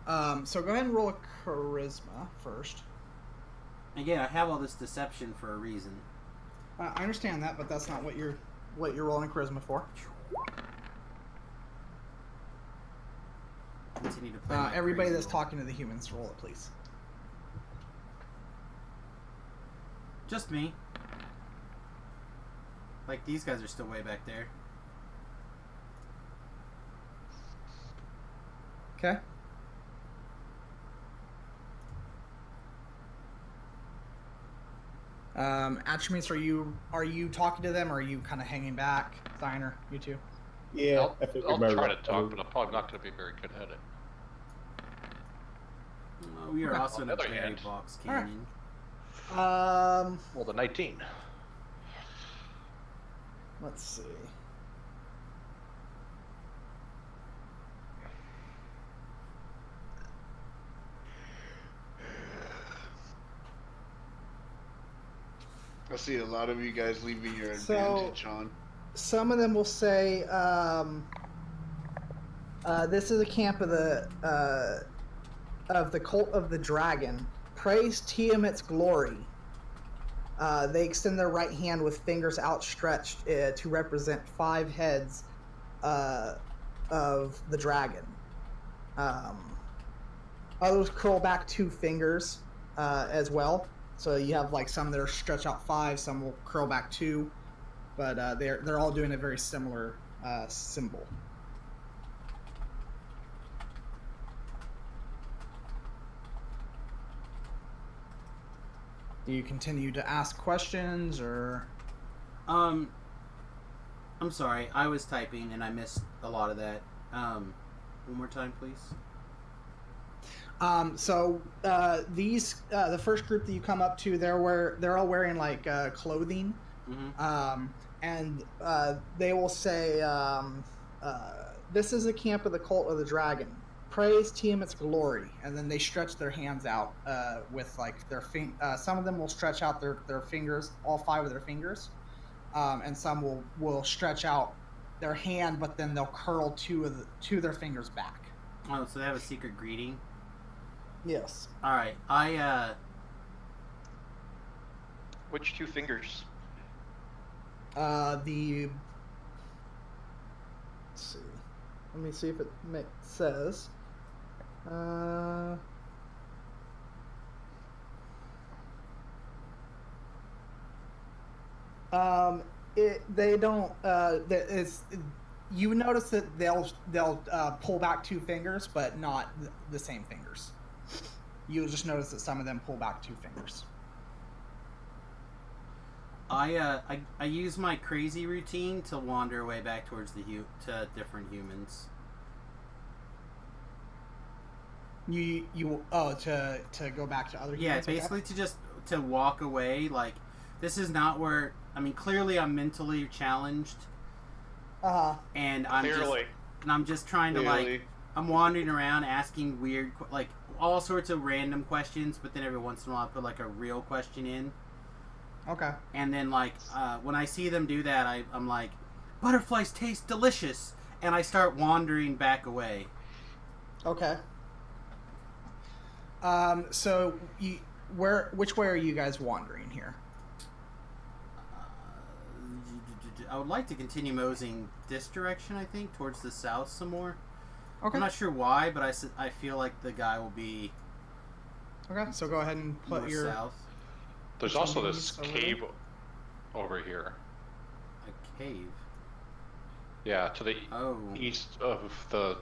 So go ahead and roll a charisma first. Again, I have all this deception for a reason. I understand that, but that's not what you're rolling charisma for. Continue to play. my Everybody crazy that's roll. talking to the humans, roll it, please. Just me. Like, these guys are still way back there. Okay. Attributes, are you talking to them, or are you kind of hanging back? Steiner, you two? Yeah, I figured I'll my try to roll- talk, but I'm probably not going to be very good at it. We are Okay. also in a On the other berry hand- box Alright. canyon. Well, the 19. Let's see. I see a lot of you guys leaving your So- advantage on. some of them will say, this is a camp of the cult of the dragon. Praise Tiamat's glory. They extend their right hand with fingers outstretched to represent 5 heads of the dragon. Others curl back 2 fingers as well. So you have like some that are stretch out 5, some will curl back 2, but they're all doing a very similar symbol. Do you continue to ask questions, or? I'm sorry, I was typing and I missed a lot of that. One more time, please. So these the first group that you come up to, they're all wearing like clothing, and they will say, "This is a camp of the cult of the dragon. Praise Tiamat's glory," and then they stretch their hands out with like their some of them will stretch out their fingers, all 5 of their fingers, and some will stretch out their hand, but then they'll curl 2 of their fingers back. Oh, so they have a secret greeting. Yes. All right, Which 2 fingers? Let's see. Let me see if it says. They don't. You notice that they'll pull back 2 fingers, but not the same fingers. You'll just notice that some of them pull back 2 fingers. I use my crazy routine to wander away back towards to different humans. To go back to other humans? Yeah, basically to walk away. Like, this is not where, I mean, clearly I'm mentally challenged. And I'm just trying to like, I'm wandering around asking weird, like all sorts of random questions, but then every once in a while I put like a real question in. Okay. And then like when I see them do that, I'm like, butterflies taste delicious, and I start wandering back away. Okay. So which way are you guys wandering here? I would like to continue moseying this direction, I think, towards the south some more. Okay. I'm not sure why, but I feel like the guy will be... Okay, so go ahead and put your... south. There's also this cave over here. A cave? Yeah, to the east of the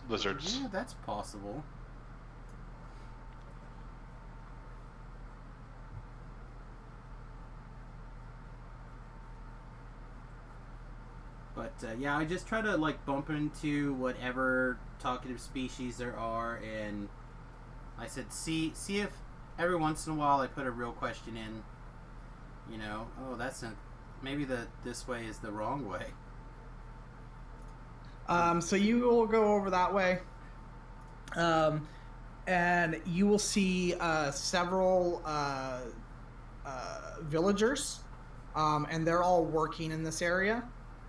lizards. Yeah, that's possible. But yeah, I just try to like bump into whatever talkative species there are, and I said, see if every once in a while I put a real question in. You know, oh, that's not, maybe this way is the wrong way. So you will go over that way, and you will see several villagers, and they're all working in this area.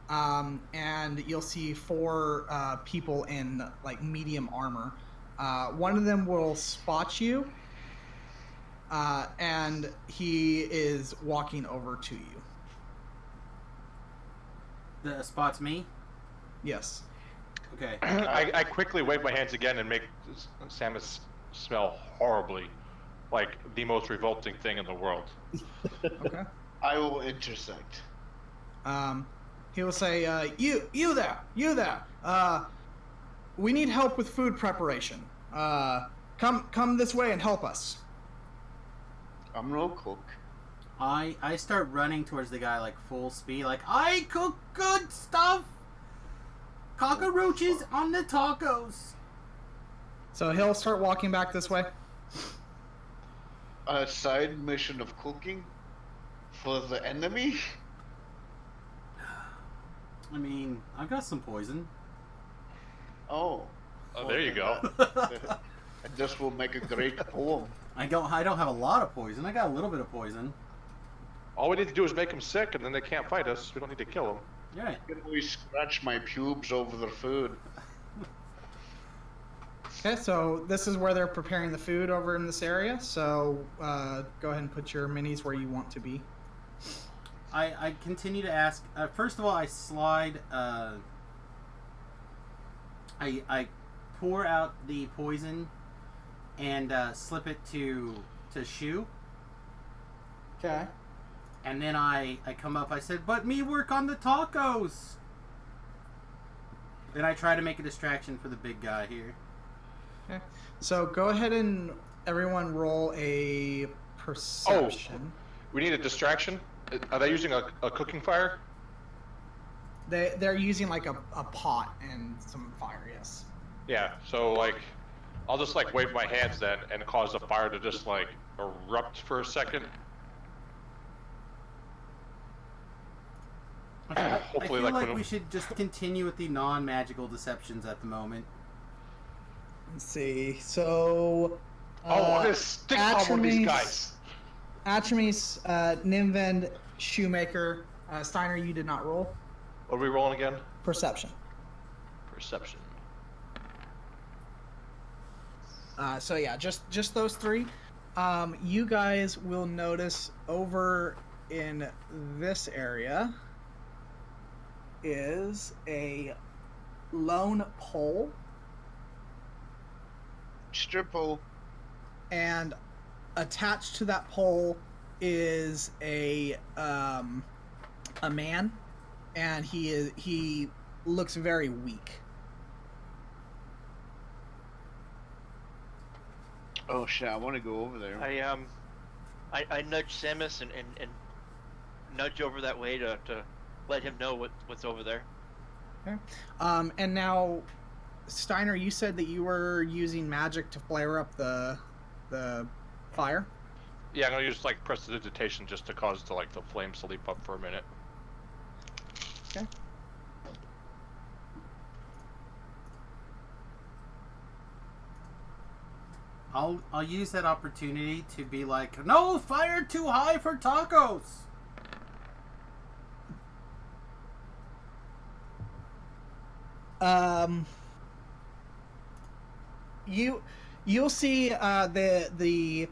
And you'll see 4 people in like medium armor. One of them will spot you, and he is walking over to you. The spots me? Yes. Okay. I quickly wave my hands again and make Samus smell horribly, like the most revolting thing in the world. Okay. I will intersect. He will say, you there, we need help with food preparation. Come this way and help us. I'm no cook. I start running towards the guy like full speed, like, I cook good stuff! Cockroaches on the tacos! So he'll start walking back this way. A side mission of cooking for the enemy? I mean, I've got some poison. Oh. There you go. This will make a great poem. I don't have a lot of poison. I got a little bit of poison. All we need to do is make them sick, and then they can't fight us. We don't need to kill them. You're right. I can always scratch my pubes over the food. Okay, so this is where they're preparing the food over in this area. So go ahead and put your minis where you want to be. I continue to ask. First of all, I slide. I pour out the poison and slip it to Shu. Okay. And then I come up. I said, "But me work on the tacos." And I try to make a distraction for the big guy here. Okay. So go ahead and everyone roll a perception. We need a distraction. Are they using a cooking fire? They're using like a pot and some fire. Yes. Yeah. So like, I'll just like wave my hands then and cause the fire to just like erupt for a second. I Hopefully, feel like, like we should just continue with the non-magical deceptions at the moment. Let's see. So. I'm gonna stick bomb on these guys. Atramis, Nimvend, Shoemaker, Steiner, you did not roll. What are we rolling again? Perception. Perception. So yeah, just those three. You guys will notice over in this area is a lone pole, Strip pole. and attached to that pole is a man, and he looks very weak. Oh shit! I want to go over there. I nudge Samus and nudge over that way to let him know what's over there. Okay. And now, Steiner, you said that you were using magic to flare up the fire. Yeah, I'm gonna use like prestidigitation just to cause the flames to leap up for a minute. Okay. I'll use that opportunity to be like, no, fire too high for tacos. You'll see the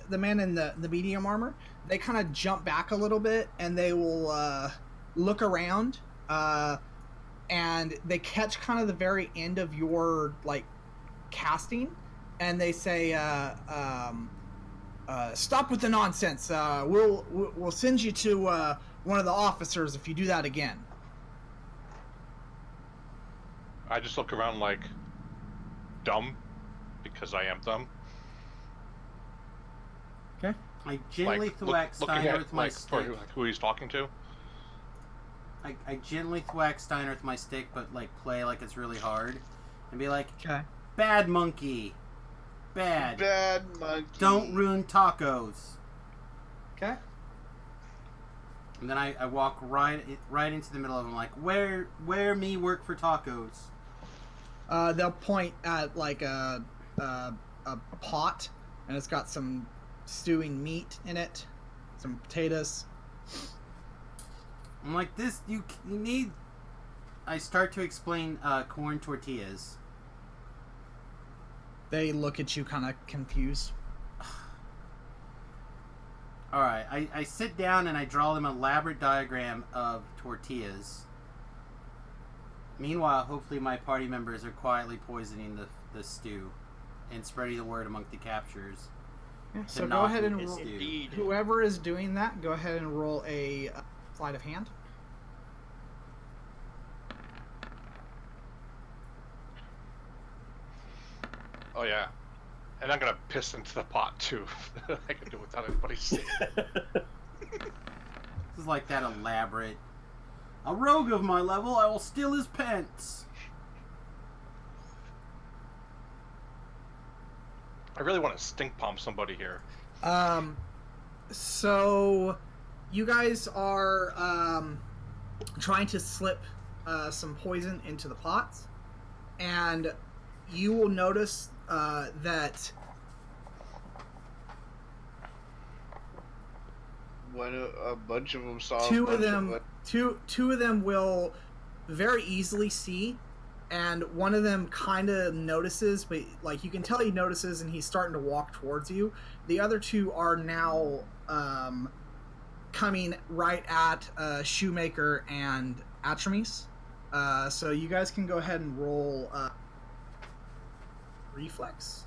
men in the medium armor. They kind of jump back a little bit and they will look around, and they catch kind of the very end of your casting, and they say, "Stop with the nonsense. We'll send you to one of the officers if you do that again." I just look around like dumb, because I am dumb. Okay. I gently thwack Steiner with my stick. Who he's talking to. I gently thwack Steiner with my stick, but play like it's really hard, and be like, Okay. "Bad monkey, bad. Bad monkey. Don't ruin tacos." Okay. And then I walk right into the middle of them, like, where me work for tacos. They'll point at a pot, and it's got some stewing meat in it, some potatoes. I'm like, this you need. I start to explain corn tortillas. They look at you kind of confused. All right, I sit down and I draw them an elaborate diagram of tortillas. Meanwhile, hopefully my party members are quietly poisoning the stew and spreading the word among the captures. Yeah, so to go not ahead and eat roll. stew. Indeed. Whoever is doing that, go ahead and roll a sleight of hand. Oh yeah, and I'm gonna piss into the pot too. I can do it without anybody seeing. This is like that elaborate. A rogue of my level, I will steal his pants. I really want to stink bomb somebody here. So you guys are trying to slip some poison into the pots, and you will notice that When a bunch of them saw two a bunch of them, of two of them will very easily see, and one of them kind of notices, but like you can tell he notices, and he's starting to walk towards you. The other two are now coming right at Shoemaker and Atramis. So you guys can go ahead and roll reflex.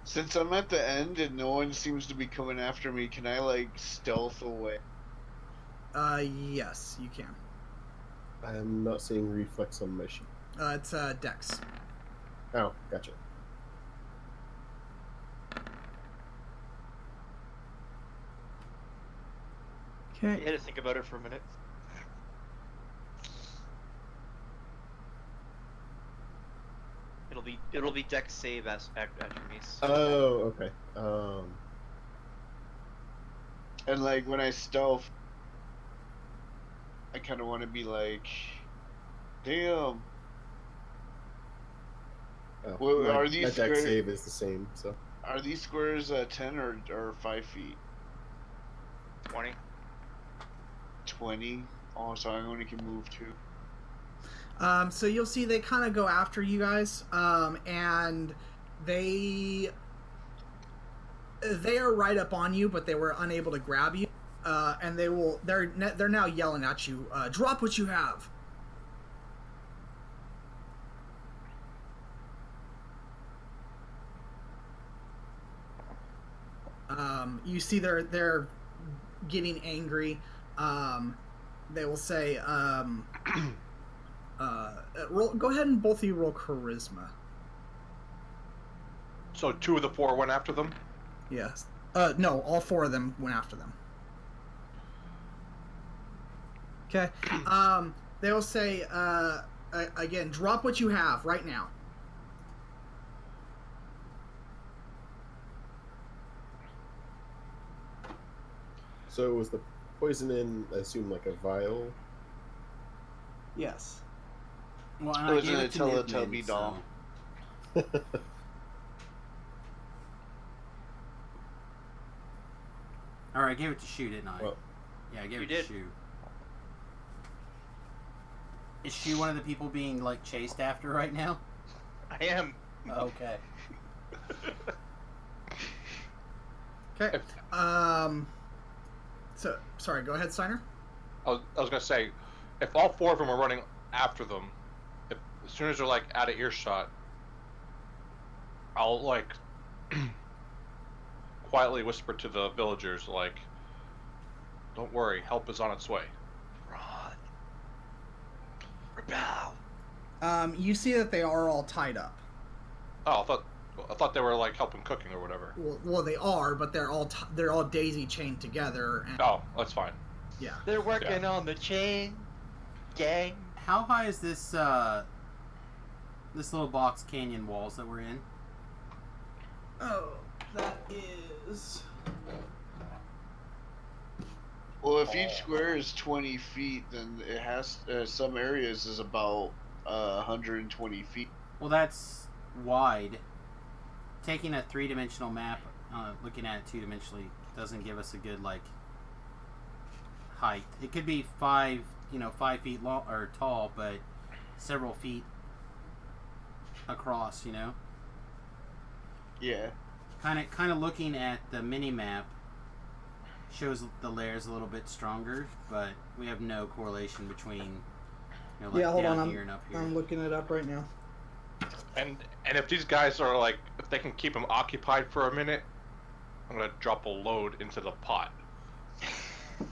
Since I'm at the end and no one seems to be coming after me, can I like stealth away? Yes, you can. I'm not seeing reflex on my sheet. It's Dex. Oh, gotcha. Okay. You had to think about it for a minute. It'll be Dex save as Atramis. Oh, okay. And like when I stealth, I kind of want to be like, damn. Well, are these my dex squares? save is the same, so. Are these squares 10 or 5 feet? 20. 20. Oh, so I only can move 2. So you'll see they kind of go after you guys, and they are right up on you, but they were unable to grab you, and they're now yelling at you, drop what you have. You see they're getting angry. They will say, go ahead and both of you roll charisma. So 2 of the 4 went after them? Yes. No, all 4 of them went after them. Okay. They will say, again, drop what you have right now. So was the poison in, I assume, like a vial? Yes. Well, and Or I is gave it it a to Teletubby Nickman, doll? so... Or I gave it to Shu, didn't I? Well, yeah, I gave you it did. to Shu. Is Shu one of the people being, like, chased after right now? I am. Okay. Okay. So, sorry, go ahead, Steiner. I was gonna say, if all 4 of them are running after them, as soon as they're like out of earshot, I'll like quietly whisper to the villagers, like, "Don't worry, help is on its way." Run. Rebel. You see that they are all tied up. Oh, I thought they were like helping cooking or whatever. Well, they are, but they're all daisy chained together. And, Oh, that's fine. yeah. They're working on the chain gang. How high is this, this little box canyon walls that we're in? Oh, that is... Well, if each square is 20 feet, then it has some areas is about 120 feet. Well, that's wide. Taking a 3-dimensional map, looking at it 2-dimensionally, doesn't give us a good, like, height. It could be 5 feet long or tall, but several feet across, you know? Yeah. Kind of looking at the mini map shows the layers a little bit stronger, but we have no correlation between, like hold down on, here and up here. I'm looking it up right now. And if these guys are like, if they can keep them occupied for a minute, I'm gonna drop a load into the pot.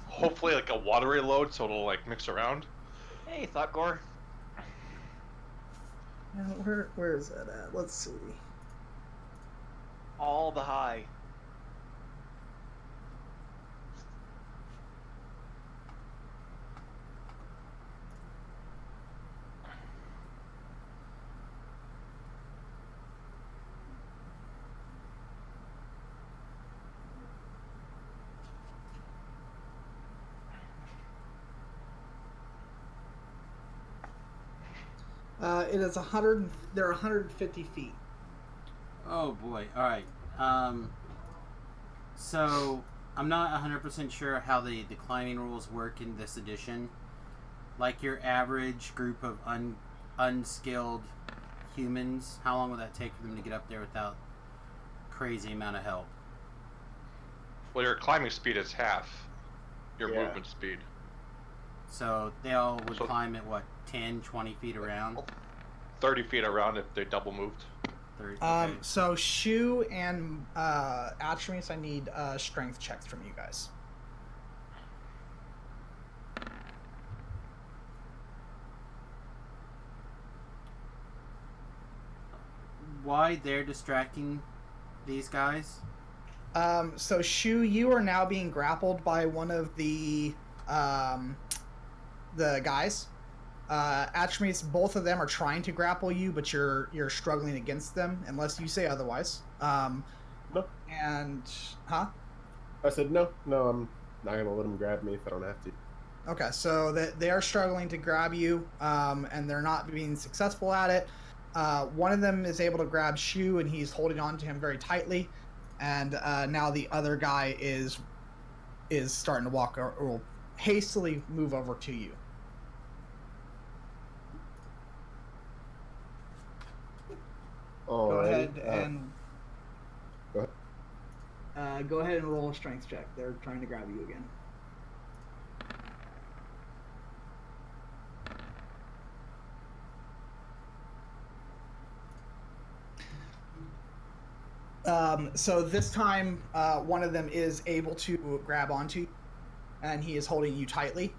Hopefully, like a watery load, so it'll like mix around. Hey, Thought Gore. Now, where is that at? Let's see. All the high. It is 100. They're 150 feet. Oh boy. All right. So I'm not 100% sure how the climbing rules work in this edition. Like your average group of unskilled humans, how long would that take for them to get up there without crazy amount of help? Well, your climbing speed is half your Yeah. movement speed. So they all would So- climb at what, 10, 20 feet around? 30 feet around if they double moved. 30, okay. So Shu and Atramis, I need strength checks from you guys. Why they're distracting these guys? So Shu, you are now being grappled by one of the guys. Atramis, both of them are trying to grapple you, but you're struggling against them unless you say otherwise. No. And huh? I said no. I'm not gonna let them grab me if I don't have to. Okay, so they are struggling to grab you, and they're not being successful at it. One of them is able to grab Shu, and he's holding on to him very tightly. And now the other guy is starting to walk or will hastily move over to you. Go ahead and go ahead. go ahead and roll a strength check. They're trying to grab you again. So this time, one of them is able to grab onto you, and he is holding you tightly.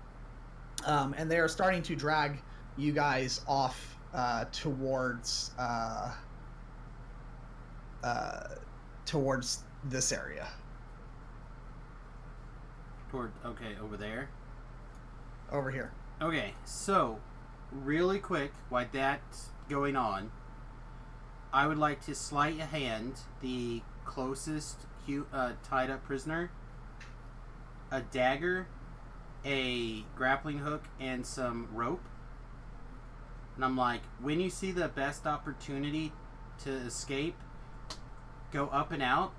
And they are starting to drag you guys off towards this area. Over there. Over here. Okay, so really quick, while that's going on, I would like to sleight of hand the closest tied up prisoner, a dagger, a grappling hook, and some rope. And I'm like, when you see the best opportunity to escape, go up and out.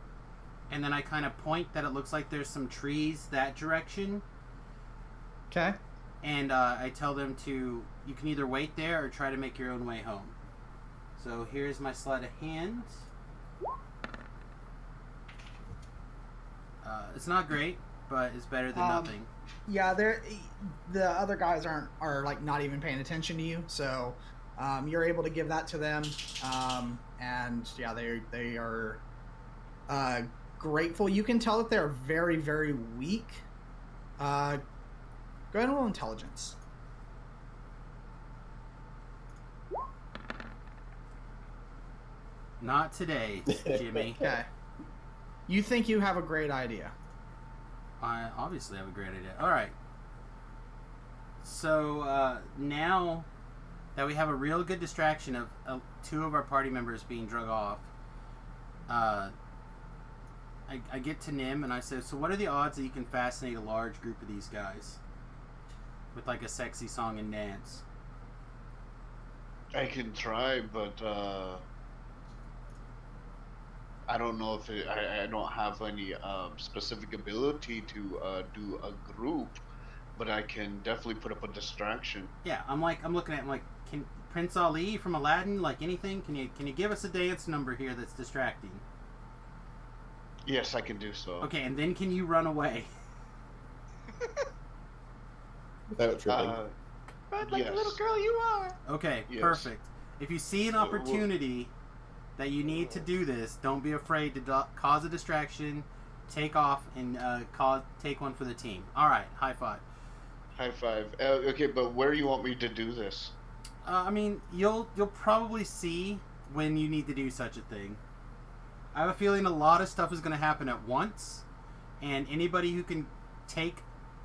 And then I kind of point that it looks like there's some trees that direction. Okay. And I tell them you can either wait there or try to make your own way home. So here's my sleight of hand. It's not great, but it's better than nothing. Yeah, the other guys are like not even paying attention to you, so you're able to give that to them, and yeah, they are grateful. You can tell that they're very, very weak. Go ahead and roll intelligence. Not today, Jimmy. Okay. You think you have a great idea. I obviously have a great idea. All right. So now that we have a real good distraction of two of our party members being drug off, I get to Nim and I say, so what are the odds that you can fascinate a large group of these guys with like a sexy song and dance? I can try, but I don't know if I don't have any specific ability to do a group, but I can definitely put up a distraction. Yeah, I'm looking at him like, can Prince Ali from Aladdin, like anything? Can you give us a dance number here that's distracting? Yes, I can do so. Okay, and then can you run away? Without tripping. Run like Yes. the little girl you are. Okay, Yes. perfect. If you see an opportunity that you need to do this, don't be afraid to cause a distraction, take off, and take one for the team. All right, high five. High five. Okay, but where do you want me to do this? I mean, you'll probably see when you need to do such a thing. I have a feeling a lot of stuff is going to happen at once, and anybody who can take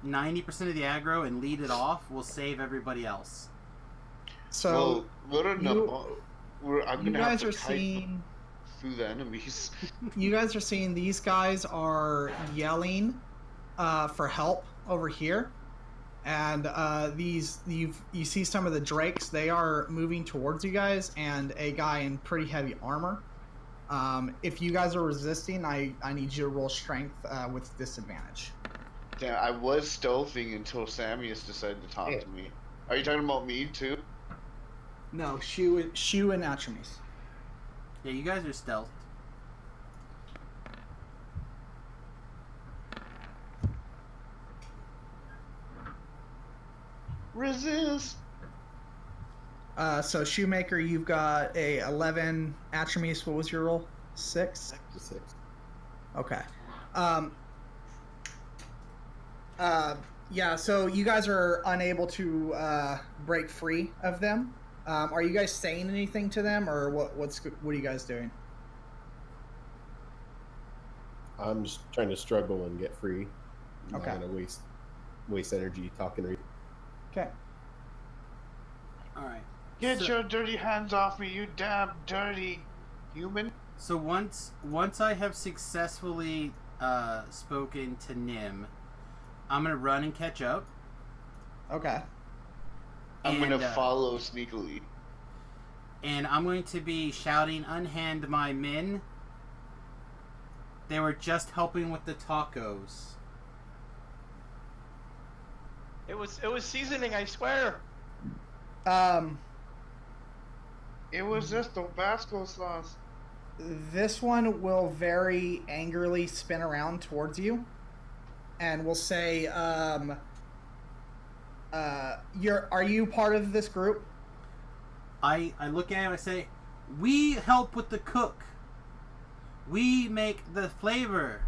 90% of the aggro and lead it off will save everybody else. So I'm you gonna guys have are to kite seeing through the enemies. you guys are seeing these guys are yelling for help over here, And you see some of the drakes. They are moving towards you guys, and a guy in pretty heavy armor. If you guys are resisting, I need you to roll strength with disadvantage. Yeah, I was stealthing until Samius decided to talk to me. Are you talking about me too? No, Shu and Atramis. Yeah, you guys are stealth. Resist. So Shoemaker, you've got a 11. Atramis, what was your roll? 6? 6. Okay. Yeah, so you guys are unable to break free of them. Are you guys saying anything to them, or what are you guys doing? I'm just trying to struggle and get free. I'm Okay. not gonna waste energy talking to you. Okay. Alright. Get your dirty hands off me, you damn dirty human. So once I have successfully spoken to Nim, I'm gonna run and catch up. Okay. I'm gonna And, follow sneakily. And I'm going to be shouting, "Unhand my men. They were just helping with the tacos." It was seasoning, I swear. It was just Tabasco sauce. This one will very angrily spin around towards you, and will say, are you part of this group?" I look at him and I say, "We help with the cook. We make the flavor."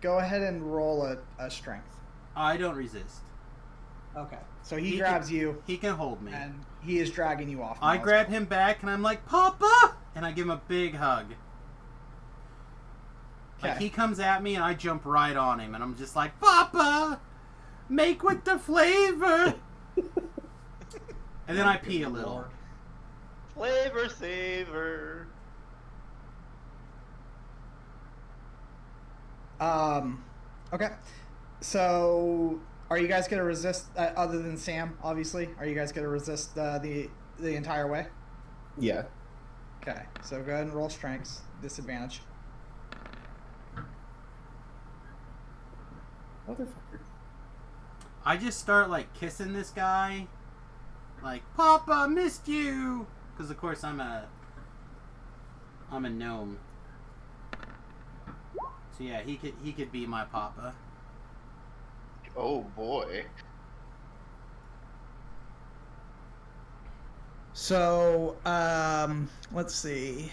Go ahead and roll a strength. I don't resist. Okay. So he grabs you, He can hold me. and he is dragging you off. I now. grab him back and I'm like, "Papa!" And I give him a big hug. Like, Okay. he comes at me and I jump right on him and I'm just like, "Papa! Make with the flavor!" And then I pee a little. Flavor saver. Okay. So, are you guys gonna resist? Other than Sam, obviously, are you guys gonna resist the entire way? Yeah. Okay. So go ahead and roll strengths. Disadvantage. Motherfucker. I just start like kissing this guy, like, "Papa, missed you," because of course I'm a gnome. So yeah, he could be my papa. Oh boy. So, let's see.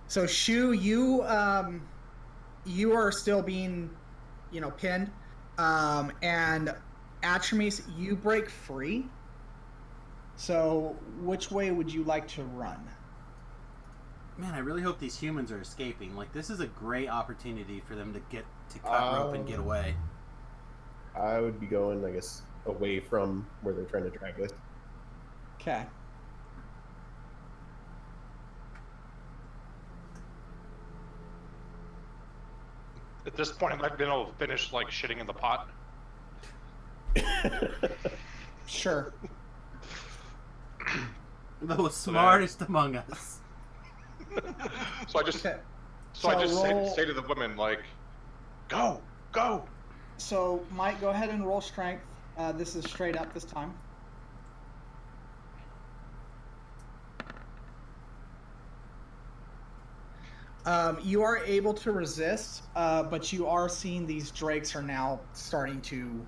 So Shu, you are still being, pinned, and Atramis, you break free. So, which way would you like to run? Man, I really hope these humans are escaping. Like, this is a great opportunity for them to cut rope and get away. I would be going, I guess, away from where they're trying to drag us. Okay. At this point, I'd like been able to finish like shitting in the pot. Sure. The smartest among us. So I just, Okay. so I just roll- say to the women like, "Go, go." So, Mike, go ahead and roll strength. This is straight up this time. You are able to resist, but you are seeing these drakes are now starting to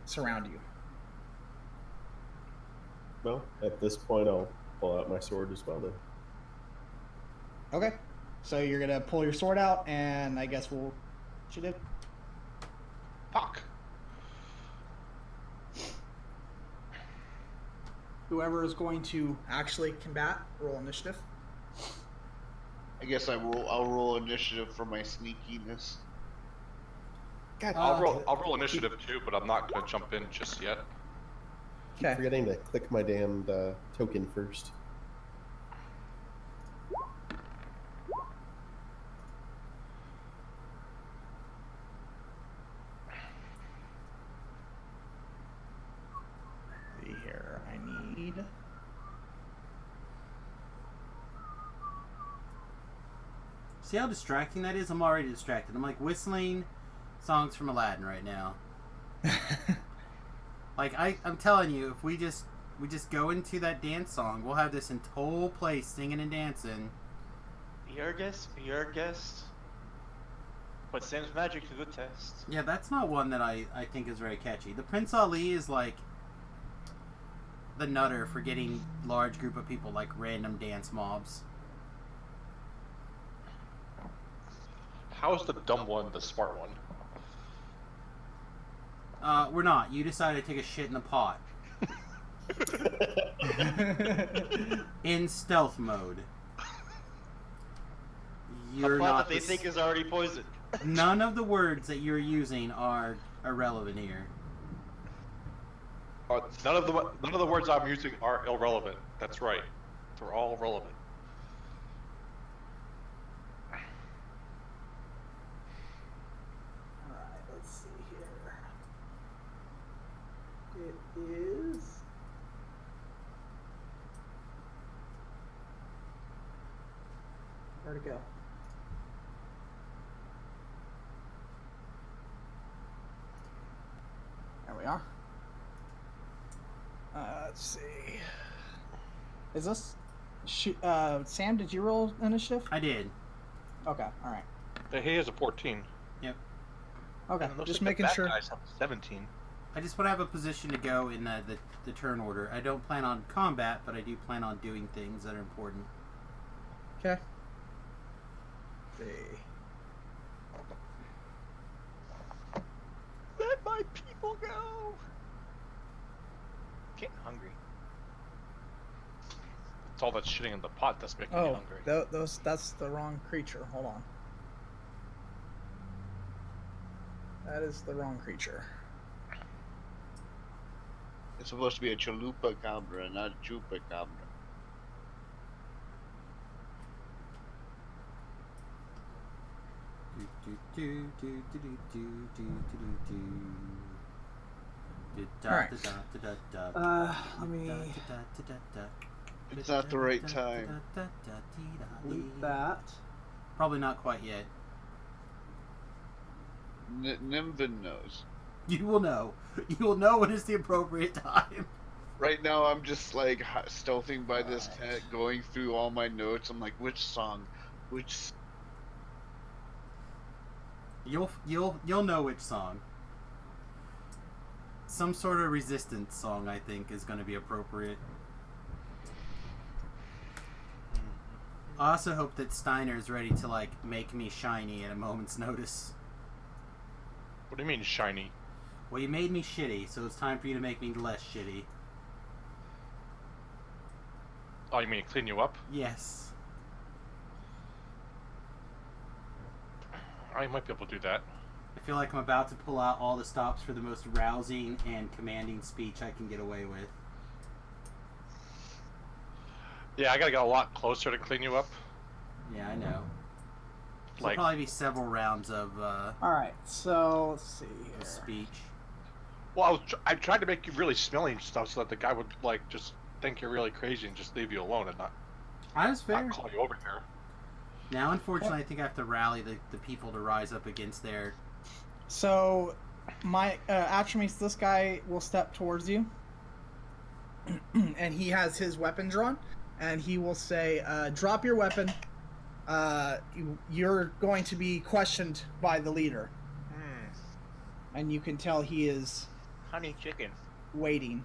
surround you. Well, at this point, I'll pull out my sword as well then. Okay. So you're gonna pull your sword out, and I guess we'll. What you do? Fuck. Whoever is going to actually combat, roll initiative. I guess I'll roll initiative for my sneakiness. God, I'll roll initiative too, but I'm not gonna jump in just yet. Okay. Forgetting to click my damned token first. See how distracting that is? I'm already distracted. I'm like whistling songs from Aladdin right now. Like I'm telling you, if we just go into that dance song, we'll have this whole place singing and dancing. Be our guest, be our guest. Put Sam's magic to the test. Yeah, that's not one that I think is very catchy. The Prince Ali is like the nutter for getting large group of people like random dance mobs. How is the dumb one the smart one? We're not. You decided to take a shit in the pot. In stealth mode. A pot that they think is already poisoned. None of the words that you're using are irrelevant here. None of the words I'm using are irrelevant. That's right. They're all relevant. Alright, let's see here. It is. Where'd it go? There we are. Let's see. Is this... Sam, did you roll initiative? I did. Okay, alright. He has a 14. Yep. Okay, And it looks just like the making bad sure. guys have 17. I just want to have a position to go in the turn order. I don't plan on combat, but I do plan on doing things that are important. Okay. See. Let my people go. Getting hungry. It's all that shitting in the pot that's making me Oh, hungry. that's the wrong creature. Hold on. That is the wrong creature. It's supposed to be a chalupa cabra, not a chupacabra. Let me It's not the right time. delete that. Probably not quite yet. Nimvin knows. You will know. You will know when it's the appropriate time. Right now, I'm just like stealthing by this tent, going through all my notes. I'm like, which song? Which? You'll know which song. Some sort of resistance song, I think, is going to be appropriate. I also hope that Steiner is ready to like make me shiny at a moment's notice. What do you mean shiny? Well, you made me shitty, so it's time for you to make me less shitty. Oh, you mean clean you up? Yes. I might be able to do that. I feel like I'm about to pull out all the stops for the most rousing and commanding speech I can get away with. Yeah, I gotta get a lot closer to clean you up. Yeah, I know. There'll Like, probably be several rounds of Alright, so let's see here. speech. well, I tried to make you really smelly and stuff so that the guy would like just think you're really crazy and just leave you alone and That's fair. not call you over here. Now, unfortunately, I think I have to rally the people to rise up against their... So, my Atramis, this guy will step towards you, and he has his weapon drawn, and he will say, "Drop your weapon. You're going to be questioned by the leader." And you can tell he is Honey chicken. waiting.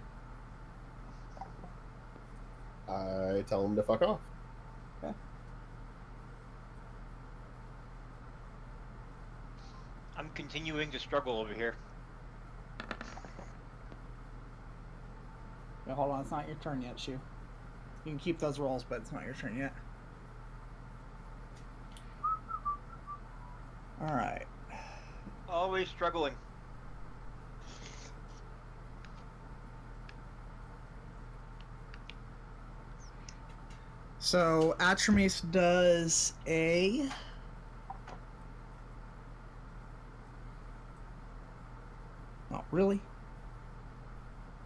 I tell him to fuck off. I'm continuing to struggle over here. Yeah, hold on, it's not your turn yet, Shu. You can keep those rolls, but it's not your turn yet. Alright. Always struggling. So, Atramis does a... Oh, really?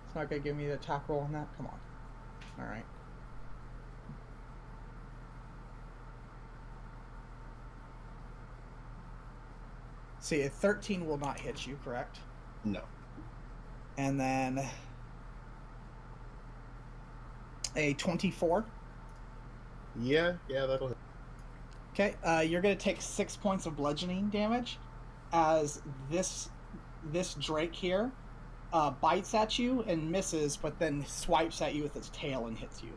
It's not going to give me the attack roll on that? Come on. Alright. see, a 13 will not hit you, correct? No. And then a 24. Yeah, that'll hit. Okay, you're going to take 6 points of bludgeoning damage as this Drake here bites at you and misses, but then swipes at you with its tail and hits you.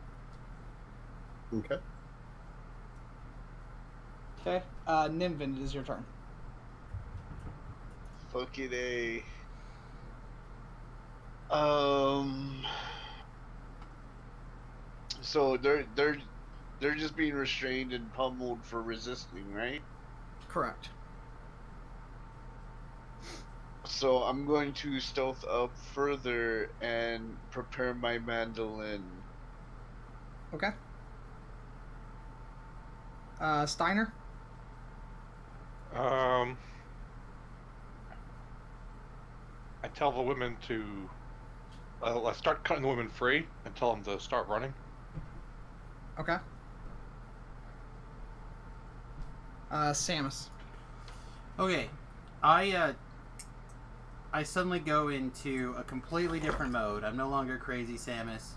Okay. Okay, Nimvin, it is your turn. Fucking A. So they're just being restrained and pummeled for resisting, right? Correct. So I'm going to stealth up further and prepare my mandolin. Okay. Steiner? I tell the women to. I start cutting the women free and tell them to start running. Okay. Samus. Okay, I suddenly go into a completely different mode. I'm no longer crazy Samus.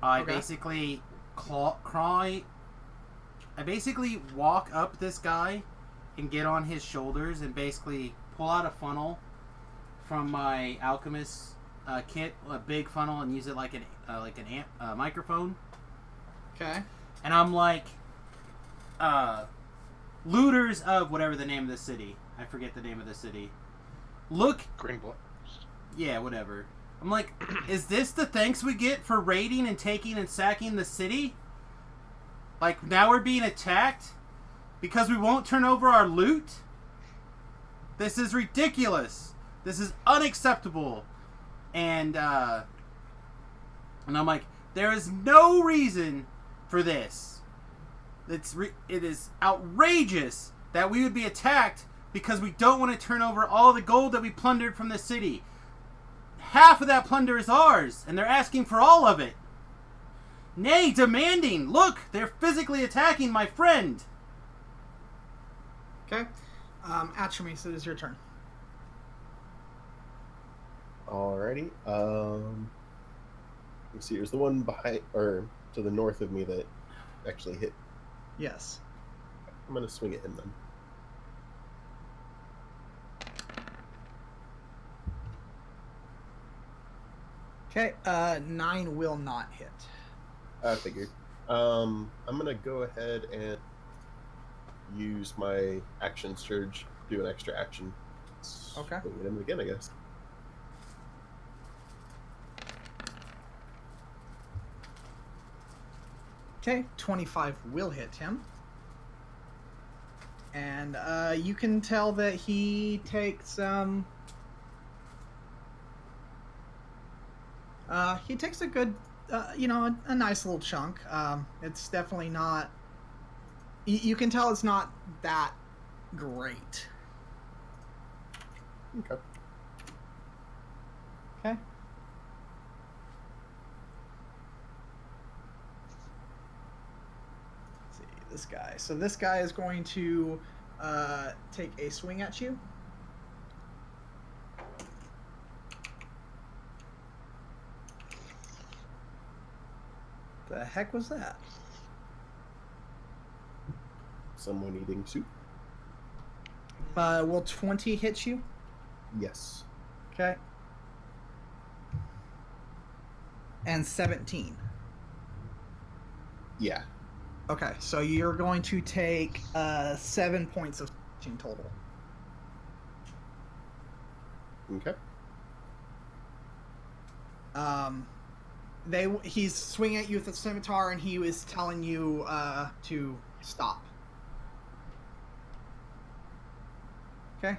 I Okay. basically cry. I basically walk up this guy and get on his shoulders and basically pull out a funnel from my alchemist kit, a big funnel, and use it like an microphone. Okay. And I'm like, looters of whatever the name of the city. I forget the name of the city. Look, Green blood. yeah, whatever. I'm like, is this the thanks we get for raiding and taking and sacking the city? Like, now we're being attacked because we won't turn over our loot? This is ridiculous. This is unacceptable. And I'm like, there is no reason for this. It is outrageous that we would be attacked because we don't want to turn over all the gold that we plundered from the city. Half of that plunder is ours, and they're asking for all of it. Nay, demanding. Look, they're physically attacking my friend. Okay. Atramis, it is your turn. Alrighty. Let's see. There's the one behind or to the north of me that actually hit. Yes. I'm gonna swing at him then. Okay. 9 will not hit. I figured. I'm gonna go ahead and use my action surge, do an extra action. Okay. Swing at him again, I guess. Okay. 25 will hit him. And you can tell that he takes he takes a good a nice little chunk. It's definitely not you can tell it's not that great. Okay. Okay. Let's see, this guy. So this guy is going to take a swing at you. The heck was that? Someone eating soup? Will 20 hit you? Yes. Okay. And 17. Yeah. Okay, so you're going to take 7 points of slashing total. Okay. He's swinging at you with a scimitar, and he was telling you to stop. Okay.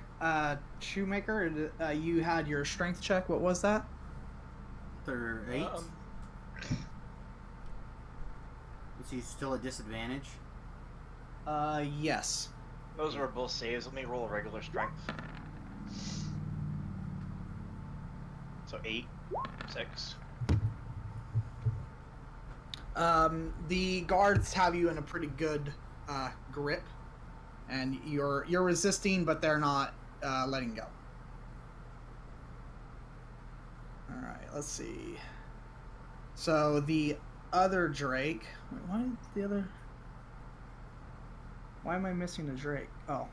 Shoemaker, you had your strength check. What was that? 8. Is he still at disadvantage? Yes. Those are both saves. Let me roll a regular strength. So 8, 6. The guards have you in a pretty good grip, and you're resisting, but they're not letting go. All right, let's see. So the other Drake. Wait, why is the other? Why am I missing a Drake? Oh.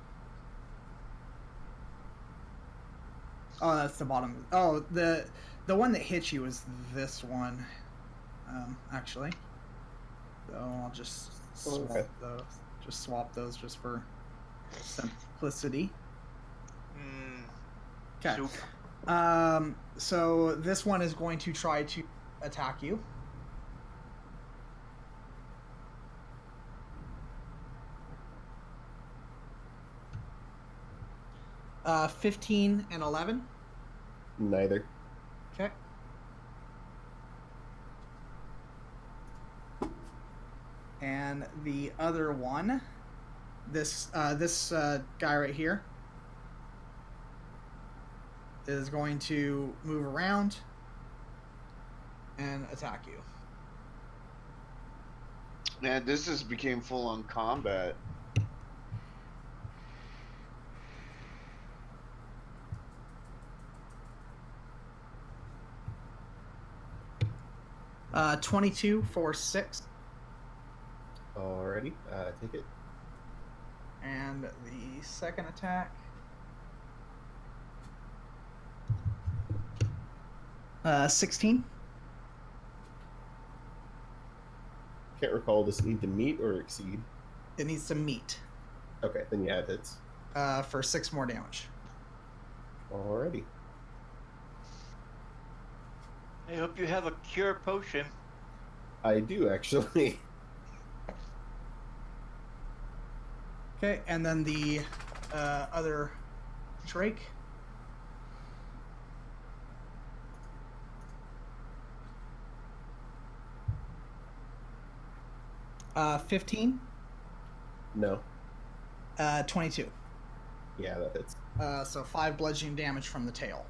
Oh, that's the bottom. Oh, the one that hit you is this one, actually. So I'll just swap those. Just swap those just for simplicity. Okay. So this one is going to try to attack you. Uh, 15 and 11. Neither. Okay. And the other one, this guy right here, is going to move around and attack you. Man, this just became full-on combat. Uh, 22 for 6. Alrighty, take it. And the second attack. 16. Can't recall, does it need to meet or exceed? It needs to meet. Okay, then yeah, it hits. For 6 more damage. Alrighty. I hope you have a cure potion. I do, actually. Okay, and then the other Drake. Uh, 15. No. 22. Yeah, that hits. So 5 bludgeoning damage from the tail.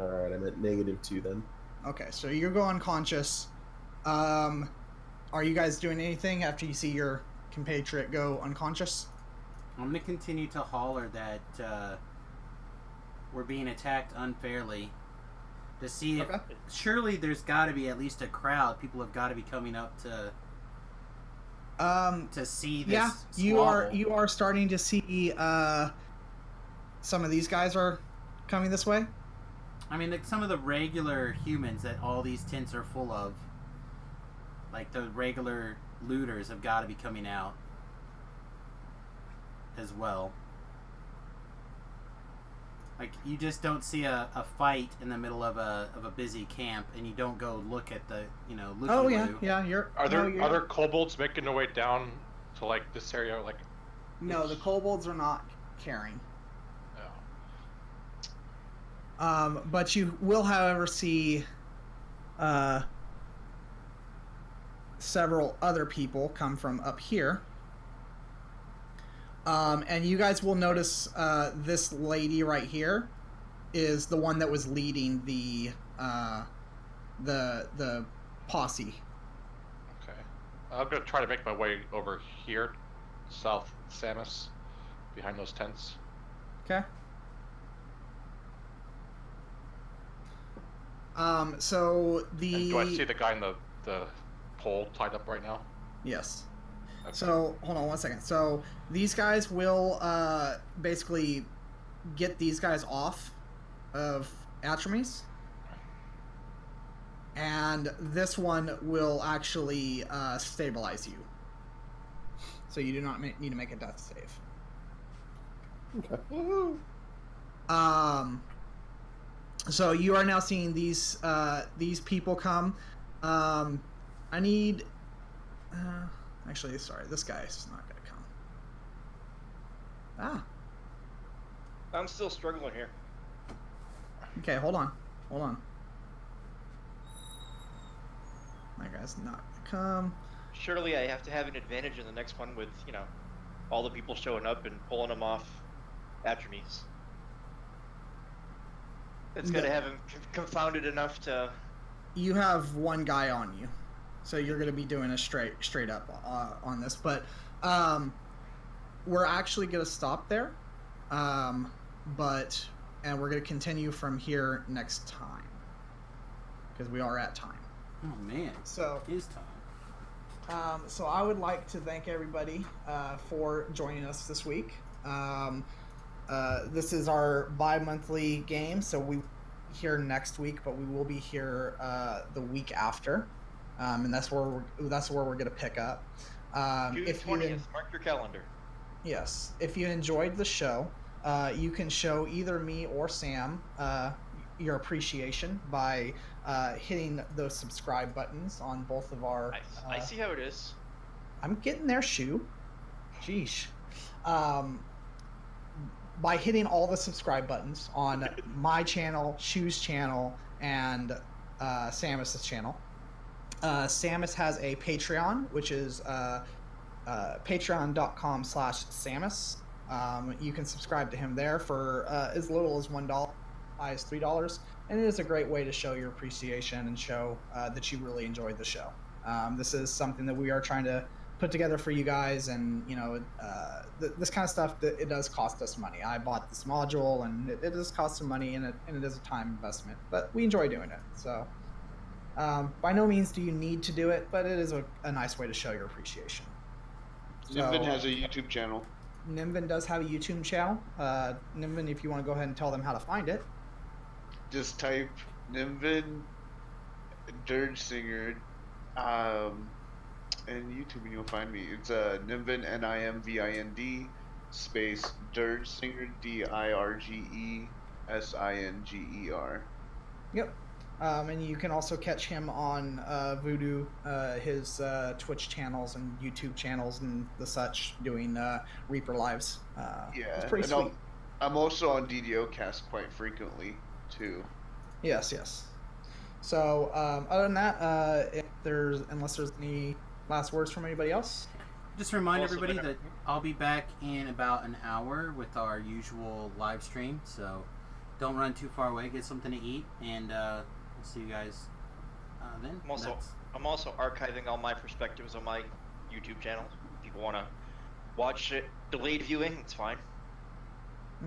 Alright, I'm at -2 then. Okay, so you go unconscious. Are you guys doing anything after you see your compatriot go unconscious? I'm going to continue to holler that we're being attacked unfairly. To see if... Okay. Surely there's got to be at least a crowd. People have got to be coming up to see this. Yeah, squabble. you are starting to see some of these guys are coming this way. I mean, like some of the regular humans that all these tents are full of, like the regular looters, have got to be coming out as well. Like, you just don't see a fight in the middle of a busy camp, and you don't go look at the, looky-loo. Oh yeah, you're. Are there you're- other kobolds making their way down to like this area? Like, No, the kobolds are not carrying. oh. But you will, however, see several other people come from up here. And you guys will notice this lady right here is the one that was leading the posse. Okay. I'm gonna try to make my way over here, south Samius, behind those tents. Okay. So the... And do I see the guy in the pole tied up right now? Yes. Okay. So, hold on one second. So, these guys will basically get these guys off of Atrames. And this one will actually stabilize you. So you do not need to make a death save. Okay. So you are now seeing these people come. I need... actually, sorry, this guy's not going to come. Ah. I'm still struggling here. Okay, hold on. That guy's not going to come. Surely I have to have an advantage in the next one with, all the people showing up and pulling them off Atrames. It's going to have him confounded enough to... You have one guy on you. So you're going to be doing a straight up on this. But we're actually going to stop there. and we're going to continue from here next time because we are at time. Oh man, So it is time. So I would like to thank everybody for joining us this week. This is our bi-monthly game, so we here next week, but we will be here the week after, and that's where we're going to pick up. June If you 20th, mark your calendar. Yes, if you enjoyed the show, you can show either me or Sam your appreciation by hitting those subscribe buttons on both of our. I see how it is. I'm getting there, Shu. Sheesh. By hitting all the subscribe buttons on my channel, Shu's channel, and Samus's channel. Samus has a Patreon, which is patreon.com/Samus. You can subscribe to him there for as little as $1, high as $3, and it is a great way to show your appreciation and show that you really enjoyed the show. This is something that we are trying to put together for you guys, and this kind of stuff, that it does cost us money. I bought this module, and it does cost some money, and it is a time investment, but we enjoy doing it. So by no means do you need to do it, but it is a nice way to show your appreciation. Nimbin has a YouTube channel. Nimbin does have a YouTube channel. Nimbin, if you want to go ahead and tell them how to find it. Just type Nimbin Dirge Singer in YouTube and you'll find me. It's Nimbin NIMVIND space Dirge Singer DIRGESINGER. Yep. And you can also catch him on Voodoo, his Twitch channels and YouTube channels and the such, doing Reaper lives. It's pretty and sweet. I'm also on DDO Cast quite frequently too. Yes. So other than that, unless there's any last words from anybody else. Just remind Also everybody been that I'll be back in about an hour with our usual live stream. So don't run too far away. Get something to eat, and we'll see you guys then. I'm also archiving all my perspectives on my YouTube channel. If people want to watch it delayed viewing, it's fine.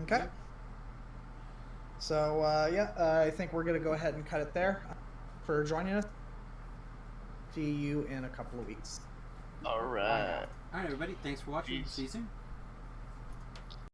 Okay. So I think we're gonna go ahead and cut it there for joining us. See you in a couple of weeks. All right. All right, everybody. Thanks for watching. Peace. See you soon.